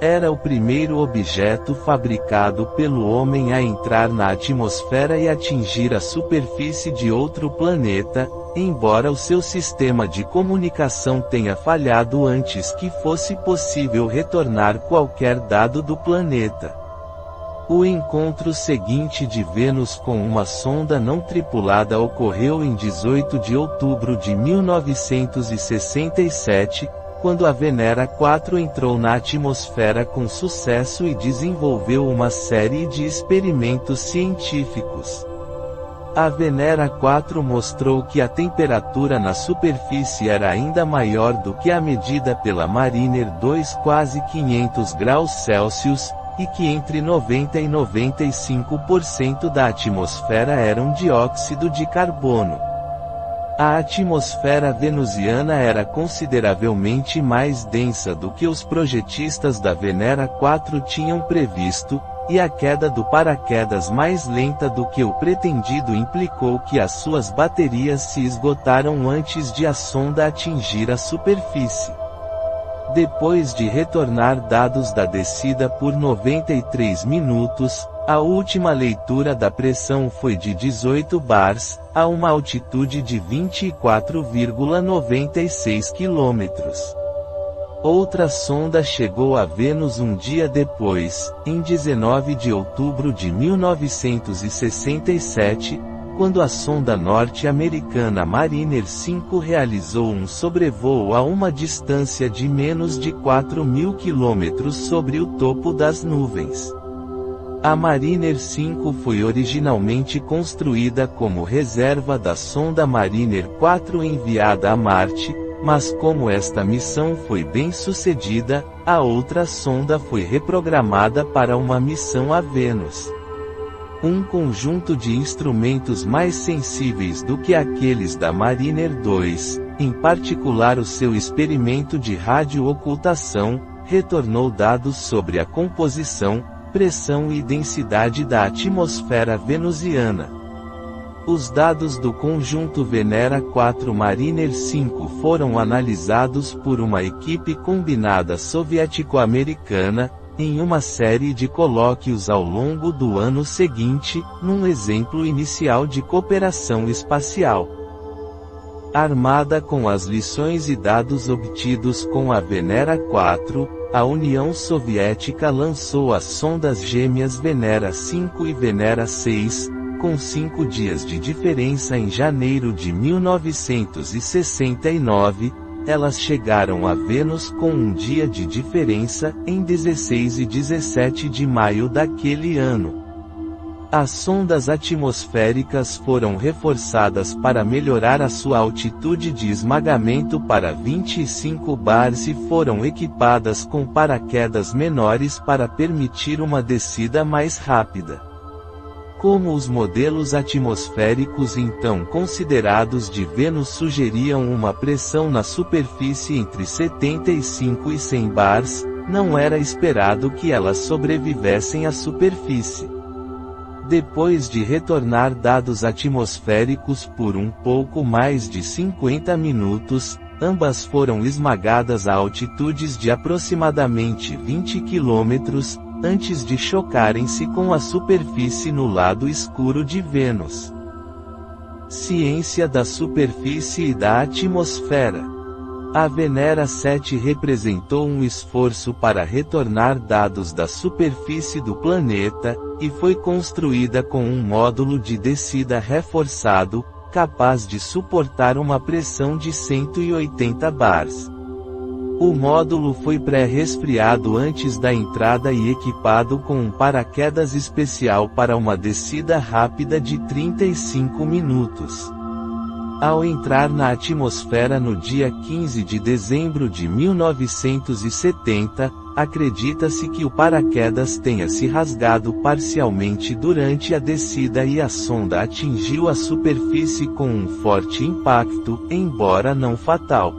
Speaker 1: Era o primeiro objeto fabricado pelo homem a entrar na atmosfera e atingir a superfície de outro planeta, embora o seu sistema de comunicação tenha falhado antes que fosse possível retornar qualquer dado do planeta. O encontro seguinte de Vênus com uma sonda não tripulada ocorreu em 18 de outubro de 1967, quando a Venera 4 entrou na atmosfera com sucesso e desenvolveu uma série de experimentos científicos. A Venera 4 mostrou que a temperatura na superfície era ainda maior do que a medida pela Mariner 2, quase 500 graus Celsius, e que entre 90 e 95% da atmosfera eram dióxido de carbono. A atmosfera venusiana era consideravelmente mais densa do que os projetistas da Venera 4 tinham previsto, e a queda do paraquedas mais lenta do que o pretendido implicou que as suas baterias se esgotaram antes de a sonda atingir a superfície. Depois de retornar dados da descida por 93 minutos, a última leitura da pressão foi de 18 bars, a uma altitude de 24,96 km. Outra sonda chegou a Vênus um dia depois, em 19 de outubro de 1967, quando a sonda norte-americana Mariner 5 realizou um sobrevoo a uma distância de menos de 4.000 km sobre o topo das nuvens. A Mariner 5 foi originalmente construída como reserva da sonda Mariner 4 enviada a Marte, mas como esta missão foi bem sucedida, a outra sonda foi reprogramada para uma missão a Vênus. Um conjunto de instrumentos mais sensíveis do que aqueles da Mariner 2, em particular o seu experimento de radioocultação, retornou dados sobre a composição, pressão e densidade da atmosfera venusiana. Os dados do conjunto Venera 4 Mariner 5 foram analisados por uma equipe combinada soviético-americana, em uma série de colóquios ao longo do ano seguinte, num exemplo inicial de cooperação espacial. Armada com as lições e dados obtidos com a Venera 4, a União Soviética lançou as sondas gêmeas Venera 5 e Venera 6, com 5 dias de diferença em janeiro de 1969, elas chegaram a Vênus com um dia de diferença, em 16 e 17 de maio daquele ano. As sondas atmosféricas foram reforçadas para melhorar a sua altitude de esmagamento para 25 bars e foram equipadas com paraquedas menores para permitir uma descida mais rápida. Como os modelos atmosféricos então considerados de Vênus sugeriam uma pressão na superfície entre 75 e 100 bars, não era esperado que elas sobrevivessem à superfície. Depois de retornar dados atmosféricos por um pouco mais de 50 minutos, ambas foram esmagadas a altitudes de aproximadamente 20 km, antes de chocarem-se com a superfície no lado escuro de Vênus. Ciência da superfície e da atmosfera. A Venera 7 representou um esforço para retornar dados da superfície do planeta, e foi construída com um módulo de descida reforçado, capaz de suportar uma pressão de 180 bars. O módulo foi pré-resfriado antes da entrada e equipado com um paraquedas especial para uma descida rápida de 35 minutos. Ao entrar na atmosfera no dia 15 de dezembro de 1970, acredita-se que o paraquedas tenha se rasgado parcialmente durante a descida e a sonda atingiu a superfície com um forte impacto, embora não fatal.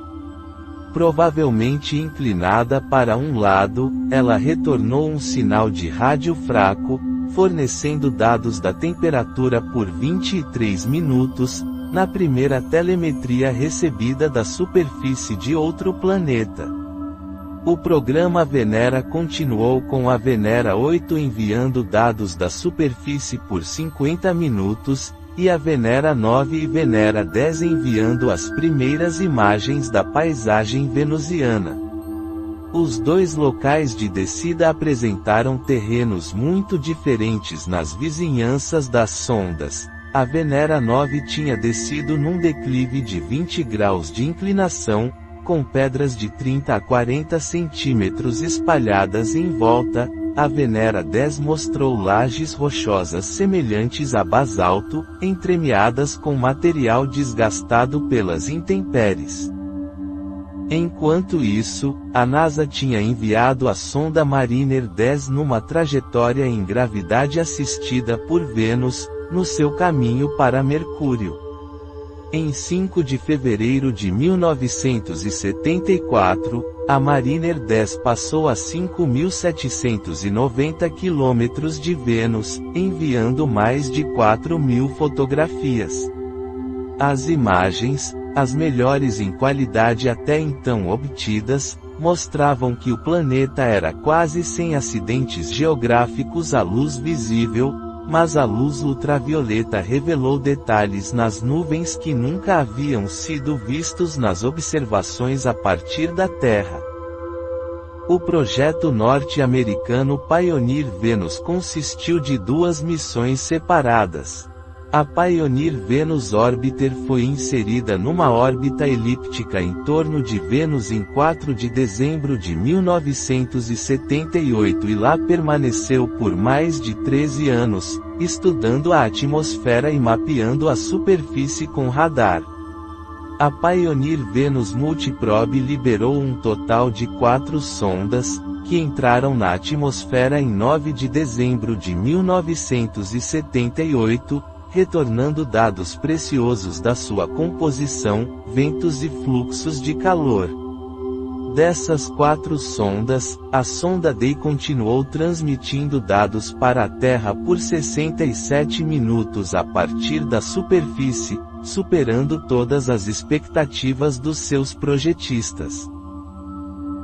Speaker 1: Provavelmente inclinada para um lado, ela retornou um sinal de rádio fraco, fornecendo dados da temperatura por 23 minutos, na primeira telemetria recebida da superfície de outro planeta. O programa Venera continuou com a Venera 8 enviando dados da superfície por 50 minutos, e a Venera 9 e Venera 10 enviando as primeiras imagens da paisagem venusiana. Os dois locais de descida apresentaram terrenos muito diferentes nas vizinhanças das sondas. A Venera 9 tinha descido num declive de 20 graus de inclinação, com pedras de 30 a 40 centímetros espalhadas em volta. A Venera 10 mostrou lajes rochosas semelhantes a basalto, entremeadas com material desgastado pelas intempéries. Enquanto isso, a NASA tinha enviado a sonda Mariner 10 numa trajetória em gravidade assistida por Vênus, no seu caminho para Mercúrio. Em 5 de fevereiro de 1974, a Mariner 10 passou a 5.790 km de Vênus, enviando mais de 4.000 fotografias. As imagens, as melhores em qualidade até então obtidas, mostravam que o planeta era quase sem acidentes geográficos à luz visível, mas a luz ultravioleta revelou detalhes nas nuvens que nunca haviam sido vistos nas observações a partir da Terra. O projeto norte-americano Pioneer Venus consistiu de duas missões separadas. A Pioneer Venus Orbiter foi inserida numa órbita elíptica em torno de Vênus em 4 de dezembro de 1978 e lá permaneceu por mais de 13 anos, estudando a atmosfera e mapeando a superfície com radar. A Pioneer Venus Multiprobe liberou um total de 4 sondas, que entraram na atmosfera em 9 de dezembro de 1978, retornando dados preciosos da sua composição, ventos e fluxos de calor. Dessas 4 sondas, a sonda Day continuou transmitindo dados para a Terra por 67 minutos a partir da superfície, superando todas as expectativas dos seus projetistas.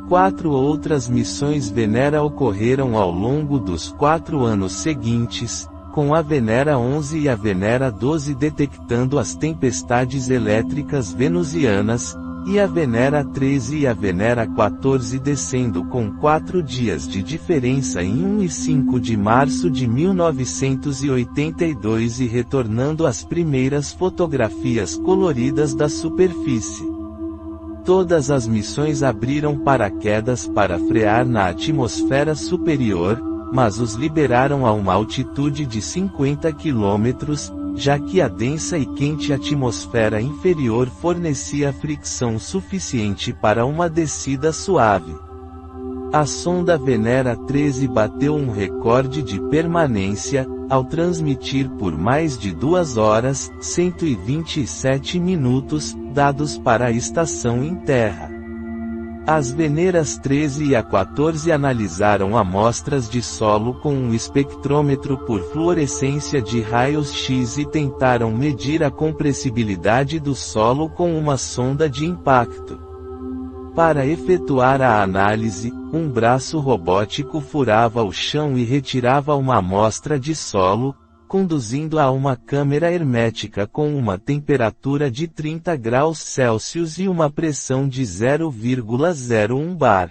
Speaker 1: 4 outras missões Venera ocorreram ao longo dos 4 anos seguintes, com a Venera 11 e a Venera 12 detectando as tempestades elétricas venusianas, e a Venera 13 e a Venera 14 descendo com 4 dias de diferença em 1 e 5 de março de 1982 e retornando as primeiras fotografias coloridas da superfície. Todas as missões abriram paraquedas para frear na atmosfera superior, mas os liberaram a uma altitude de 50 km, já que a densa e quente atmosfera inferior fornecia fricção suficiente para uma descida suave. A sonda Venera 13 bateu um recorde de permanência, ao transmitir por mais de 2 horas, 127 minutos, dados para a estação em terra. As Veneras 13 e a 14 analisaram amostras de solo com um espectrômetro por fluorescência de raios-X e tentaram medir a compressibilidade do solo com uma sonda de impacto. Para efetuar a análise, um braço robótico furava o chão e retirava uma amostra de solo, conduzindo a uma câmera hermética com uma temperatura de 30 graus Celsius e uma pressão de 0,01 bar.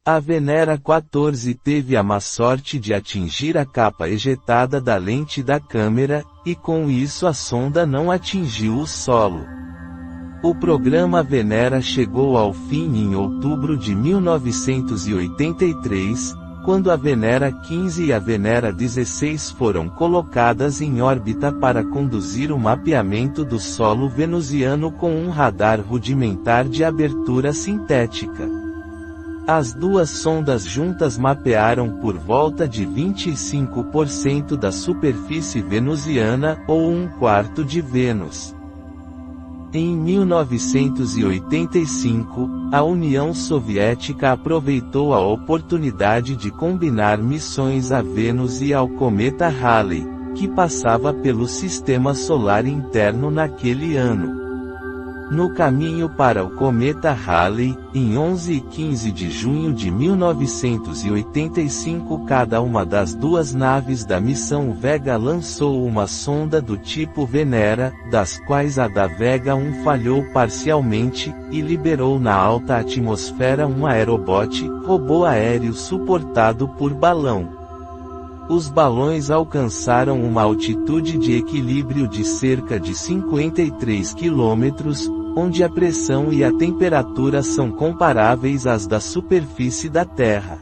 Speaker 1: A Venera 14 teve a má sorte de atingir a capa ejetada da lente da câmera, e com isso a sonda não atingiu o solo. O programa Venera chegou ao fim em outubro de 1983, quando a Venera 15 e a Venera 16 foram colocadas em órbita para conduzir o mapeamento do solo venusiano com um radar rudimentar de abertura sintética. As duas sondas juntas mapearam por volta de 25% da superfície venusiana, ou 1/4 de Vênus. Em 1985, a União Soviética aproveitou a oportunidade de combinar missões a Vênus e ao cometa Halley, que passava pelo sistema solar interno naquele ano. No caminho para o cometa Halley, em 11 e 15 de junho de 1985, cada uma das duas naves da missão Vega lançou uma sonda do tipo Venera, das quais a da Vega 1 falhou parcialmente, e liberou na alta atmosfera um aerobot, robô aéreo suportado por balão. Os balões alcançaram uma altitude de equilíbrio de cerca de 53 km, onde a pressão e a temperatura são comparáveis às da superfície da Terra.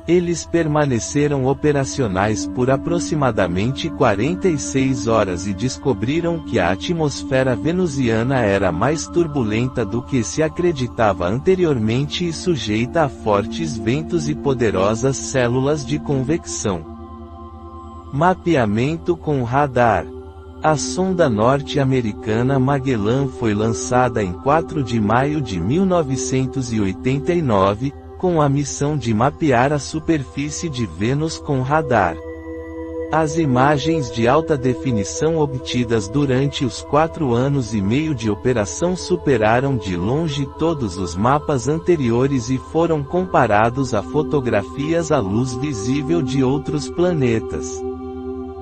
Speaker 1: Eles permaneceram operacionais por aproximadamente 46 horas e descobriram que a atmosfera venusiana era mais turbulenta do que se acreditava anteriormente e sujeita a fortes ventos e poderosas células de convecção. Mapeamento com radar. A sonda norte-americana Magellan foi lançada em 4 de maio de 1989, com a missão de mapear a superfície de Vênus com radar. As imagens de alta definição obtidas durante os 4 anos e meio de operação superaram de longe todos os mapas anteriores e foram comparados a fotografias à luz visível de outros planetas.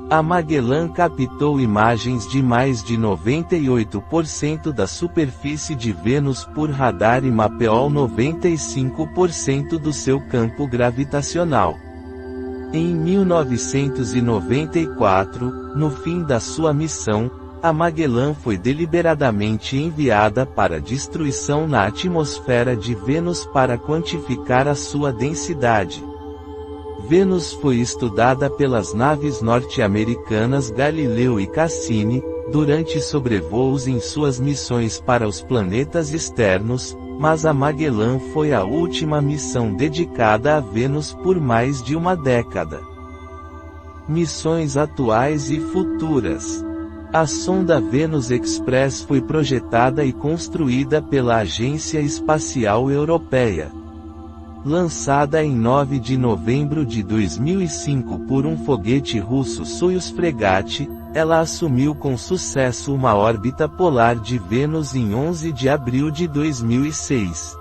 Speaker 1: A Magellan captou imagens de mais de 98% da superfície de Vênus por radar e mapeou 95% do seu campo gravitacional. Em 1994, no fim da sua missão, a Magellan foi deliberadamente enviada para destruição na atmosfera de Vênus para quantificar a sua densidade. Vênus foi estudada pelas naves norte-americanas Galileu e Cassini, durante sobrevoos em suas missões para os planetas externos, mas a Magellan foi a última missão dedicada a Vênus por mais de uma década. Missões atuais e futuras. A sonda Venus Express foi projetada e construída pela Agência Espacial Europeia. Lançada em 9 de novembro de 2005 por um foguete russo Soyuz Fregat, ela assumiu com sucesso uma órbita polar de Vênus em 11 de abril de 2006.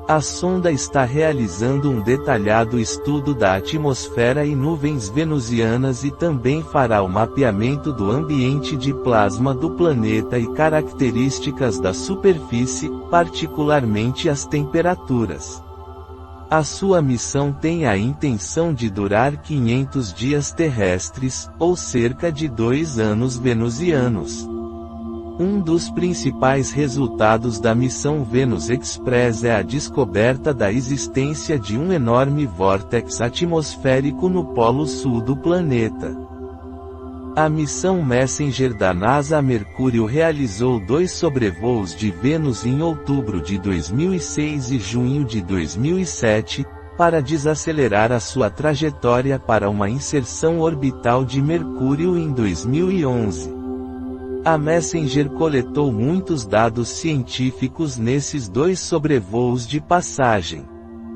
Speaker 1: A sonda está realizando um detalhado estudo da atmosfera e nuvens venusianas e também fará o mapeamento do ambiente de plasma do planeta e características da superfície, particularmente as temperaturas. A sua missão tem a intenção de durar 500 dias terrestres, ou cerca de 2 anos venusianos. Um dos principais resultados da missão Venus Express é a descoberta da existência de um enorme vórtex atmosférico no polo sul do planeta. A missão Messenger da NASA a Mercúrio realizou 2 sobrevoos de Vênus em outubro de 2006 e junho de 2007, para desacelerar a sua trajetória para uma inserção orbital de Mercúrio em 2011. A Messenger coletou muitos dados científicos nesses 2 sobrevoos de passagem.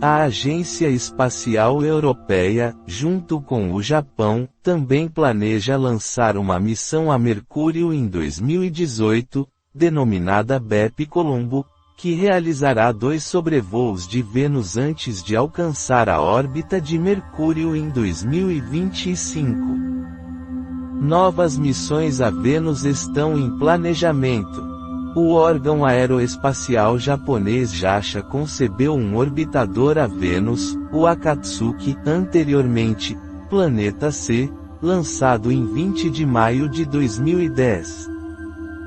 Speaker 1: A Agência Espacial Europeia, junto com o Japão, também planeja lançar uma missão a Mercúrio em 2018, denominada Bepi-Colombo, que realizará 2 sobrevoos de Vênus antes de alcançar a órbita de Mercúrio em 2025. Novas missões a Vênus estão em planejamento. O órgão aeroespacial japonês JAXA concebeu um orbitador a Vênus, o Akatsuki, anteriormente, Planeta C, lançado em 20 de maio de 2010.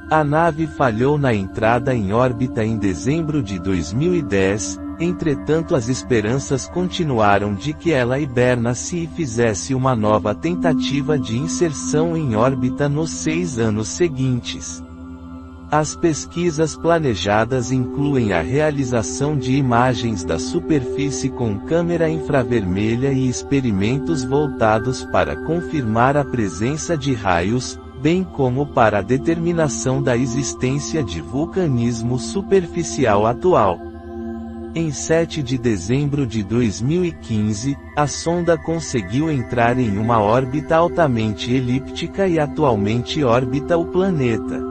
Speaker 1: A nave falhou na entrada em órbita em dezembro de 2010, entretanto as esperanças continuaram de que ela hibernasse e fizesse uma nova tentativa de inserção em órbita nos 6 anos seguintes. As pesquisas planejadas incluem a realização de imagens da superfície com câmera infravermelha e experimentos voltados para confirmar a presença de raios, bem como para a determinação da existência de vulcanismo superficial atual. Em 7 de dezembro de 2015, a sonda conseguiu entrar em uma órbita altamente elíptica e atualmente orbita o planeta.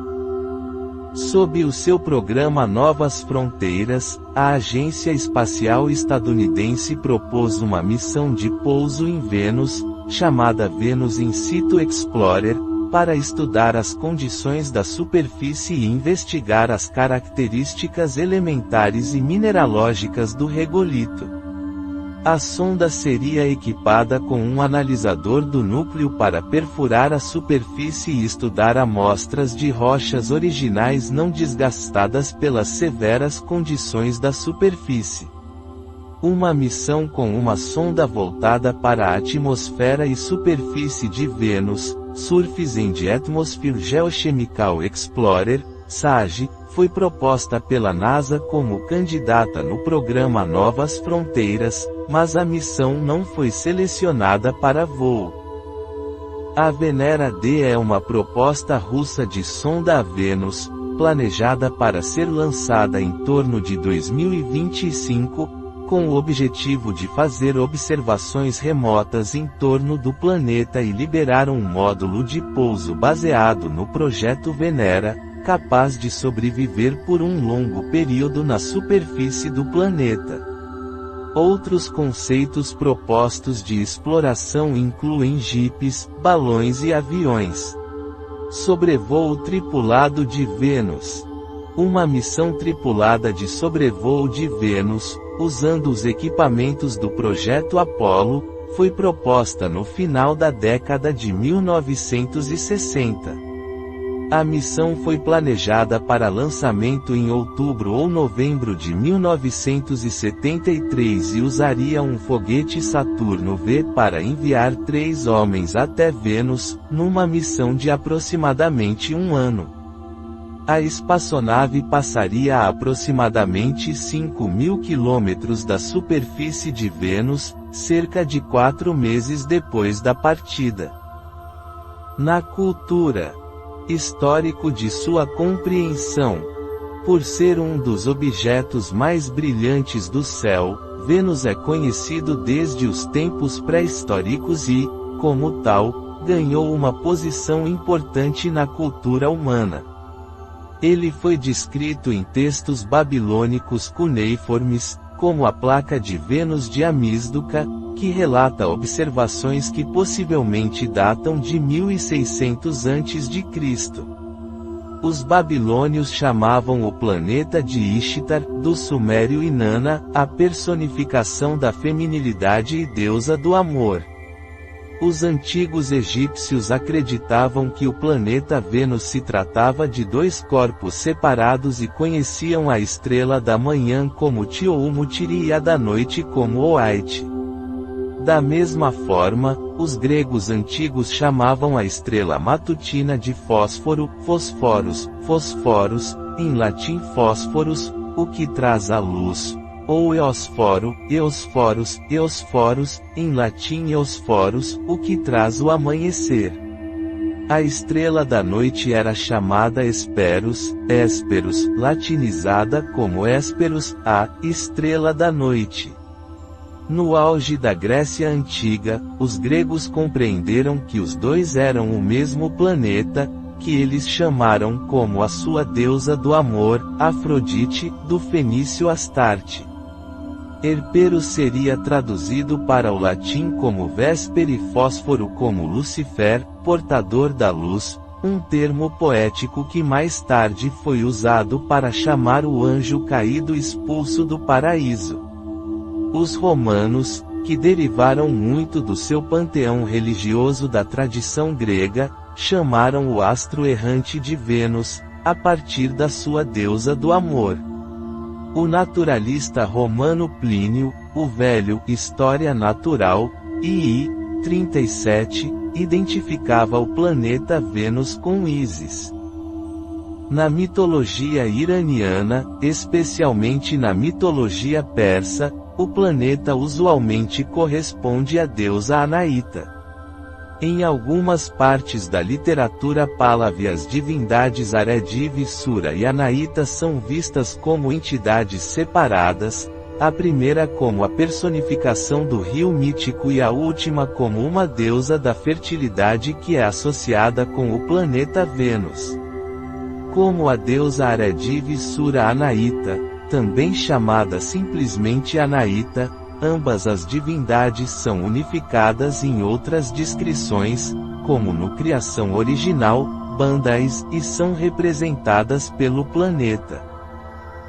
Speaker 1: Sob o seu programa Novas Fronteiras, a Agência Espacial Estadunidense propôs uma missão de pouso em Vênus, chamada Venus In Situ Explorer, para estudar as condições da superfície e investigar as características elementares e mineralógicas do regolito. A sonda seria equipada com um analisador do núcleo para perfurar a superfície e estudar amostras de rochas originais não desgastadas pelas severas condições da superfície. Uma missão com uma sonda voltada para a atmosfera e superfície de Vênus, Surface and Atmosphere Geochemical Explorer, SAGE, foi proposta pela NASA como candidata no programa Novas Fronteiras, mas a missão não foi selecionada para voo. A Venera D é uma proposta russa de sonda a Vênus, planejada para ser lançada em torno de 2025, com o objetivo de fazer observações remotas em torno do planeta e liberar um módulo de pouso baseado no projeto Venera, capaz de sobreviver por um longo período na superfície do planeta. Outros conceitos propostos de exploração incluem jipes, balões e aviões. Sobrevoo tripulado de Vênus. Uma missão tripulada de sobrevoo de Vênus, usando os equipamentos do projeto Apollo, foi proposta no final da década de 1960. A missão foi planejada para lançamento em outubro ou novembro de 1973 e usaria um foguete Saturno V para enviar 3 homens até Vênus, numa missão de aproximadamente 1 ano. A espaçonave passaria a aproximadamente 5.000 quilômetros da superfície de Vênus, cerca de 4 meses depois da partida. Na cultura histórico de sua compreensão. Por ser um dos objetos mais brilhantes do céu, Vênus é conhecido desde os tempos pré-históricos e, como tal, ganhou uma posição importante na cultura humana. Ele foi descrito em textos babilônicos cuneiformes, como a placa de Vênus de Amísdoca, que relata observações que possivelmente datam de 1600 a.C. Os babilônios chamavam o planeta de Ishtar, do sumério Inanna, a personificação da feminilidade e deusa do amor. Os antigos egípcios acreditavam que o planeta Vênus se tratava de dois corpos separados e conheciam a estrela da manhã como Tihoumutiri e a da noite como Oite. Da mesma forma, os gregos antigos chamavam a estrela matutina de fósforo, fosforos, em latim fósforos, o que traz a luz, ou eosforo, eosforos, em latim eosforos, o que traz o amanhecer. A estrela da noite era chamada Hesperus, latinizada como Hesperus, a estrela da noite. No auge da Grécia Antiga, os gregos compreenderam que os dois eram o mesmo planeta, que eles chamaram como a sua deusa do amor, Afrodite, do fenício Astarte. Herperos seria traduzido para o latim como Vésper e fósforo como Lucifer, portador da luz, um termo poético que mais tarde foi usado para chamar o anjo caído expulso do paraíso. Os romanos, que derivaram muito do seu panteão religioso da tradição grega, chamaram o astro errante de Vênus, a partir da sua deusa do amor. O naturalista romano Plínio, o Velho, História Natural, II, 37, identificava o planeta Vênus com Ísis. Na mitologia iraniana, especialmente na mitologia persa, o planeta usualmente corresponde à deusa Anaíta. Em algumas partes da literatura pálava as divindades Aredive Sura e Anaíta são vistas como entidades separadas, a primeira como a personificação do rio mítico e a última como uma deusa da fertilidade que é associada com o planeta Vênus. Como a deusa Aredive Sura Anaíta, também chamada simplesmente Anaíta, ambas as divindades são unificadas em outras descrições, como no Criação Original, Bandais, e são representadas pelo planeta.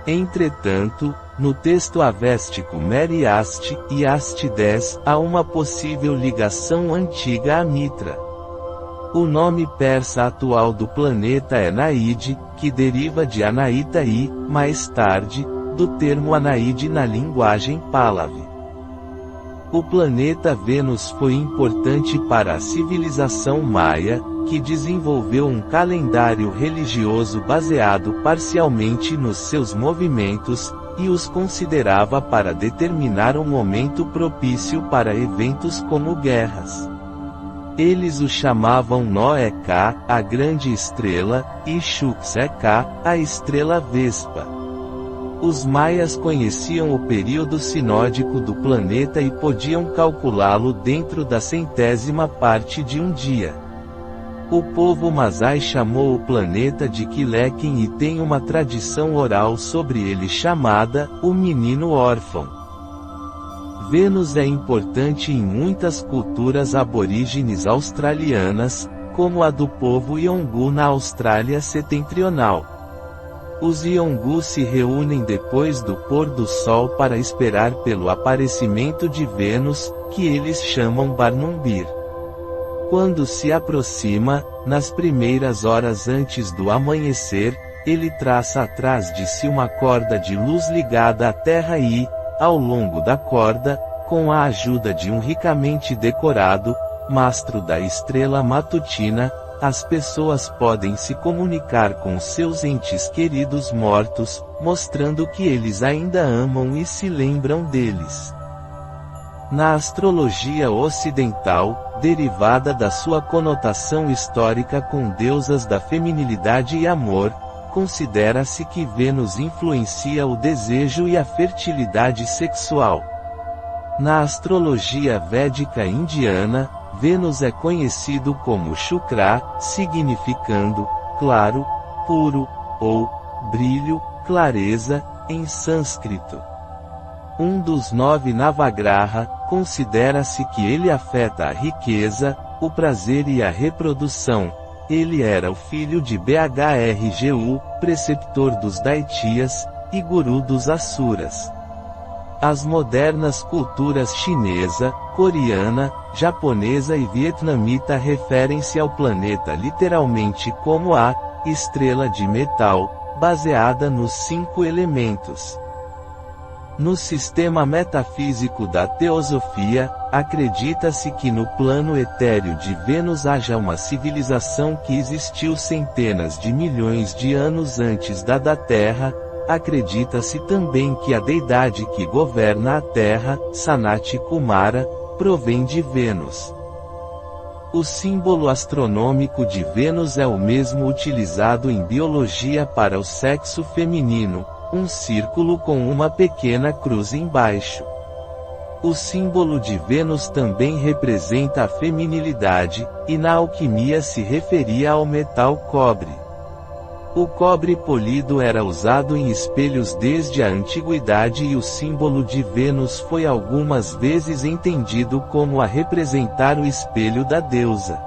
Speaker 1: Entretanto, no texto avéstico Meriaste e Astides, há uma possível ligação antiga a Mitra. O nome persa atual do planeta é Naide, que deriva de Anaíta e, mais tarde, do termo Anaide na linguagem pálave. O planeta Vênus foi importante para a civilização maia, que desenvolveu um calendário religioso baseado parcialmente nos seus movimentos, e os considerava para determinar um momento propício para eventos como guerras. Eles o chamavam Noé-Ka, a grande estrela, e Xuxé-Ka, a estrela vespa. Os maias conheciam o período sinódico do planeta e podiam calculá-lo dentro da 100ª parte de um dia. O povo Masai chamou o planeta de Quilequim e tem uma tradição oral sobre ele chamada, o menino órfão. Vênus é importante em muitas culturas aborígenes australianas, como a do povo Yolngu na Austrália Setentrional. Os Yolngu se reúnem depois do pôr do sol para esperar pelo aparecimento de Vênus, que eles chamam Barnumbir. Quando se aproxima, nas primeiras horas antes do amanhecer, ele traça atrás de si uma corda de luz ligada à Terra e, ao longo da corda, com a ajuda de um ricamente decorado mastro da estrela matutina, as pessoas podem se comunicar com seus entes queridos mortos, mostrando que eles ainda amam e se lembram deles. Na astrologia ocidental, derivada da sua conotação histórica com deusas da feminilidade e amor, considera-se que Vênus influencia o desejo e a fertilidade sexual. Na astrologia védica indiana, Vênus é conhecido como Shukra, significando claro, puro, ou brilho, clareza, em sânscrito. Um dos 9 Navagraha, considera-se que ele afeta a riqueza, o prazer e a reprodução. Ele era o filho de Bhrgu, preceptor dos Daitias, e guru dos Asuras. As modernas culturas chinesa, coreana, japonesa e vietnamita referem-se ao planeta literalmente como a estrela de metal, baseada nos 5 elementos. No sistema metafísico da teosofia, acredita-se que no plano etéreo de Vênus haja uma civilização que existiu centenas de milhões de anos antes da Terra. Acredita-se também que a deidade que governa a Terra, Sanat Kumara, provém de Vênus. O símbolo astronômico de Vênus é o mesmo utilizado em biologia para o sexo feminino, um círculo com uma pequena cruz embaixo. O símbolo de Vênus também representa a feminilidade, e na alquimia se referia ao metal cobre. O cobre polido era usado em espelhos desde a antiguidade e o símbolo de Vênus foi algumas vezes entendido como a representar o espelho da deusa.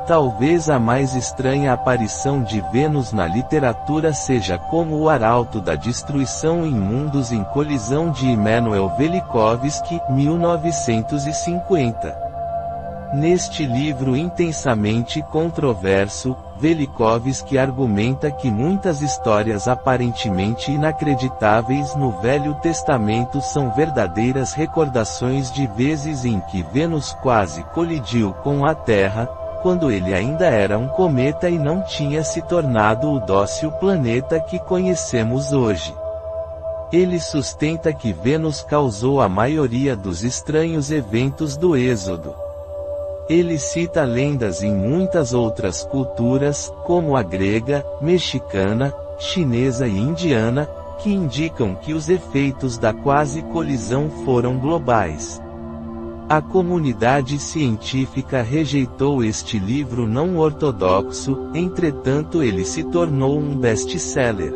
Speaker 1: Talvez a mais estranha aparição de Vênus na literatura seja como o arauto da destruição em Mundos em Colisão de Immanuel Velikovsky, 1950. Neste livro intensamente controverso, Velikovsky argumenta que muitas histórias aparentemente inacreditáveis no Velho Testamento são verdadeiras recordações de vezes em que Vênus quase colidiu com a Terra, quando ele ainda era um cometa e não tinha se tornado o dócil planeta que conhecemos hoje. Ele sustenta que Vênus causou a maioria dos estranhos eventos do Êxodo. Ele cita lendas em muitas outras culturas, como a grega, mexicana, chinesa e indiana, que indicam que os efeitos da quase colisão foram globais. A comunidade científica rejeitou este livro não ortodoxo, entretanto ele se tornou um best-seller.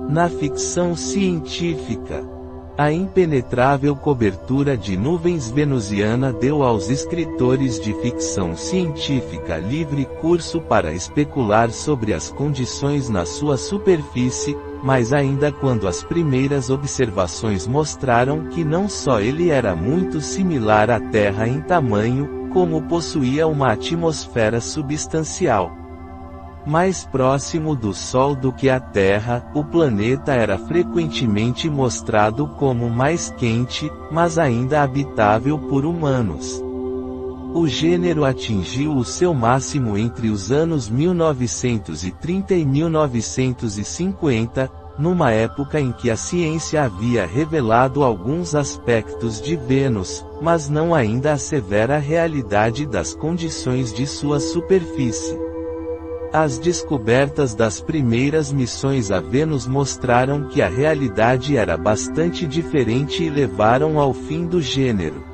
Speaker 1: Na ficção científica, a impenetrável cobertura de nuvens venusiana deu aos escritores de ficção científica livre curso para especular sobre as condições na sua superfície, mas ainda quando as primeiras observações mostraram que não só ele era muito similar à Terra em tamanho, como possuía uma atmosfera substancial. Mais próximo do Sol do que a Terra, o planeta era frequentemente mostrado como mais quente, mas ainda habitável por humanos. O gênero atingiu o seu máximo entre os anos 1930 e 1950, numa época em que a ciência havia revelado alguns aspectos de Vênus, mas não ainda a severa realidade das condições de sua superfície. As descobertas das primeiras missões a Vênus mostraram que a realidade era bastante diferente e levaram ao fim do gênero.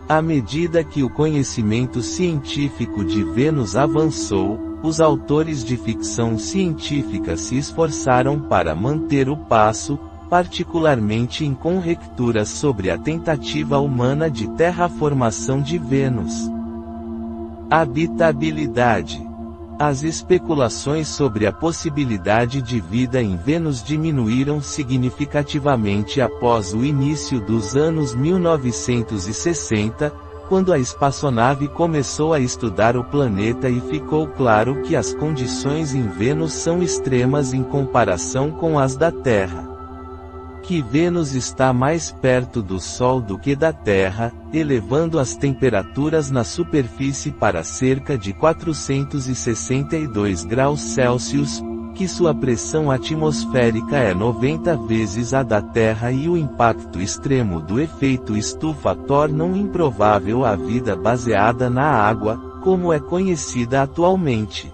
Speaker 1: À medida que o conhecimento científico de Vênus avançou, os autores de ficção científica se esforçaram para manter o passo, particularmente em conjecturas sobre a tentativa humana de terraformação de Vênus. Habitabilidade. As especulações sobre a possibilidade de vida em Vênus diminuíram significativamente após o início dos anos 1960, quando a espaçonave começou a estudar o planeta e ficou claro que as condições em Vênus são extremas em comparação com as da Terra. Que Vênus está mais perto do Sol do que da Terra, elevando as temperaturas na superfície para cerca de 462 graus Celsius, que sua pressão atmosférica é 90 vezes a da Terra e o impacto extremo do efeito estufa tornam improvável a vida baseada na água, como é conhecida atualmente.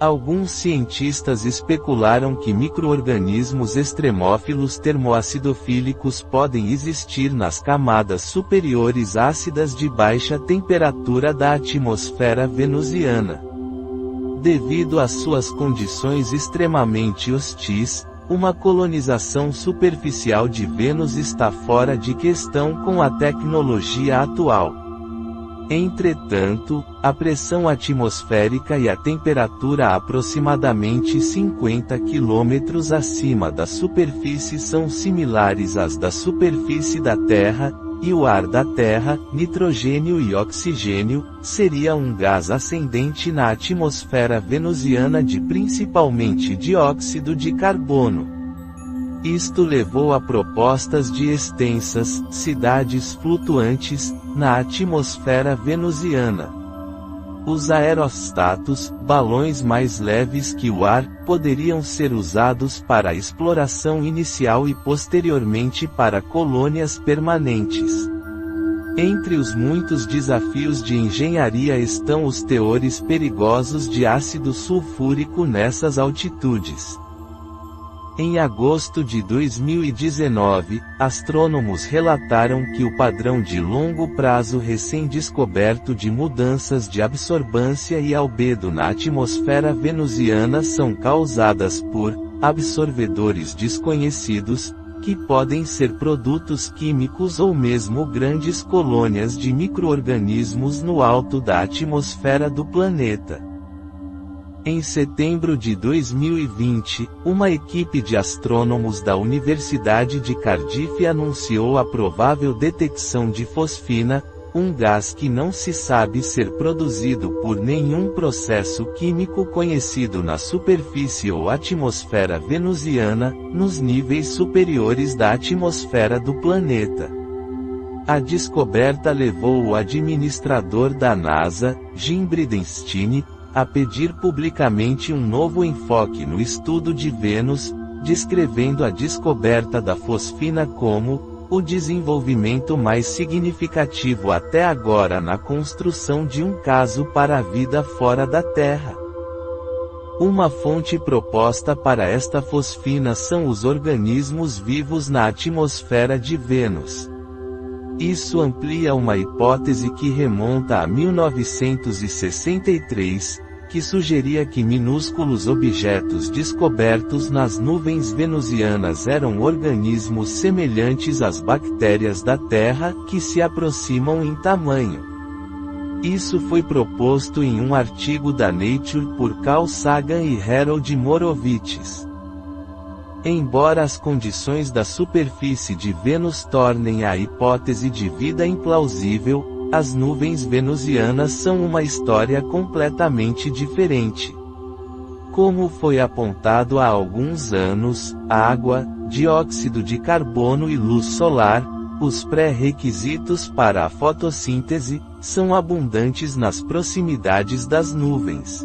Speaker 1: Alguns cientistas especularam que micro-organismos extremófilos termoacidofílicos podem existir nas camadas superiores ácidas de baixa temperatura da atmosfera venusiana. Devido às suas condições extremamente hostis, uma colonização superficial de Vênus está fora de questão com a tecnologia atual. Entretanto, a pressão atmosférica e a temperatura aproximadamente 50 km acima da superfície são similares às da superfície da Terra, e o ar da Terra, nitrogênio e oxigênio, seria um gás ascendente na atmosfera venusiana de principalmente dióxido de carbono. Isto levou a propostas de extensas cidades flutuantes na atmosfera venusiana. Os aerostatos, balões mais leves que o ar, poderiam ser usados para a exploração inicial e posteriormente para colônias permanentes. Entre os muitos desafios de engenharia estão os teores perigosos de ácido sulfúrico nessas altitudes. Em agosto de 2019, astrônomos relataram que o padrão de longo prazo recém-descoberto de mudanças de absorvância e albedo na atmosfera venusiana são causadas por absorvedores desconhecidos, que podem ser produtos químicos ou mesmo grandes colônias de micro-organismos no alto da atmosfera do planeta. Em setembro de 2020, uma equipe de astrônomos da Universidade de Cardiff anunciou a provável detecção de fosfina, um gás que não se sabe ser produzido por nenhum processo químico conhecido na superfície ou atmosfera venusiana, nos níveis superiores da atmosfera do planeta. A descoberta levou o administrador da NASA, Jim Bridenstine, a pedir publicamente um novo enfoque no estudo de Vênus, descrevendo a descoberta da fosfina como o desenvolvimento mais significativo até agora na construção de um caso para a vida fora da Terra. Uma fonte proposta para esta fosfina são os organismos vivos na atmosfera de Vênus. Isso amplia uma hipótese que remonta a 1963, que sugeria que minúsculos objetos descobertos nas nuvens venusianas eram organismos semelhantes às bactérias da Terra, que se aproximam em tamanho. Isso foi proposto em um artigo da Nature por Carl Sagan e Harold Morovitz. Embora as condições da superfície de Vênus tornem a hipótese de vida implausível, as nuvens venusianas são uma história completamente diferente. Como foi apontado há alguns anos, água, dióxido de carbono e luz solar, os pré-requisitos para a fotossíntese, são abundantes nas proximidades das nuvens.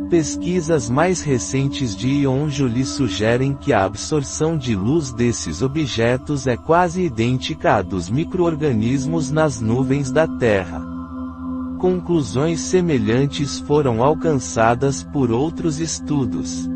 Speaker 1: Pesquisas mais recentes de Ion Joly sugerem que a absorção de luz desses objetos é quase idêntica à dos micro-organismos nas nuvens da Terra. Conclusões semelhantes foram alcançadas por outros estudos.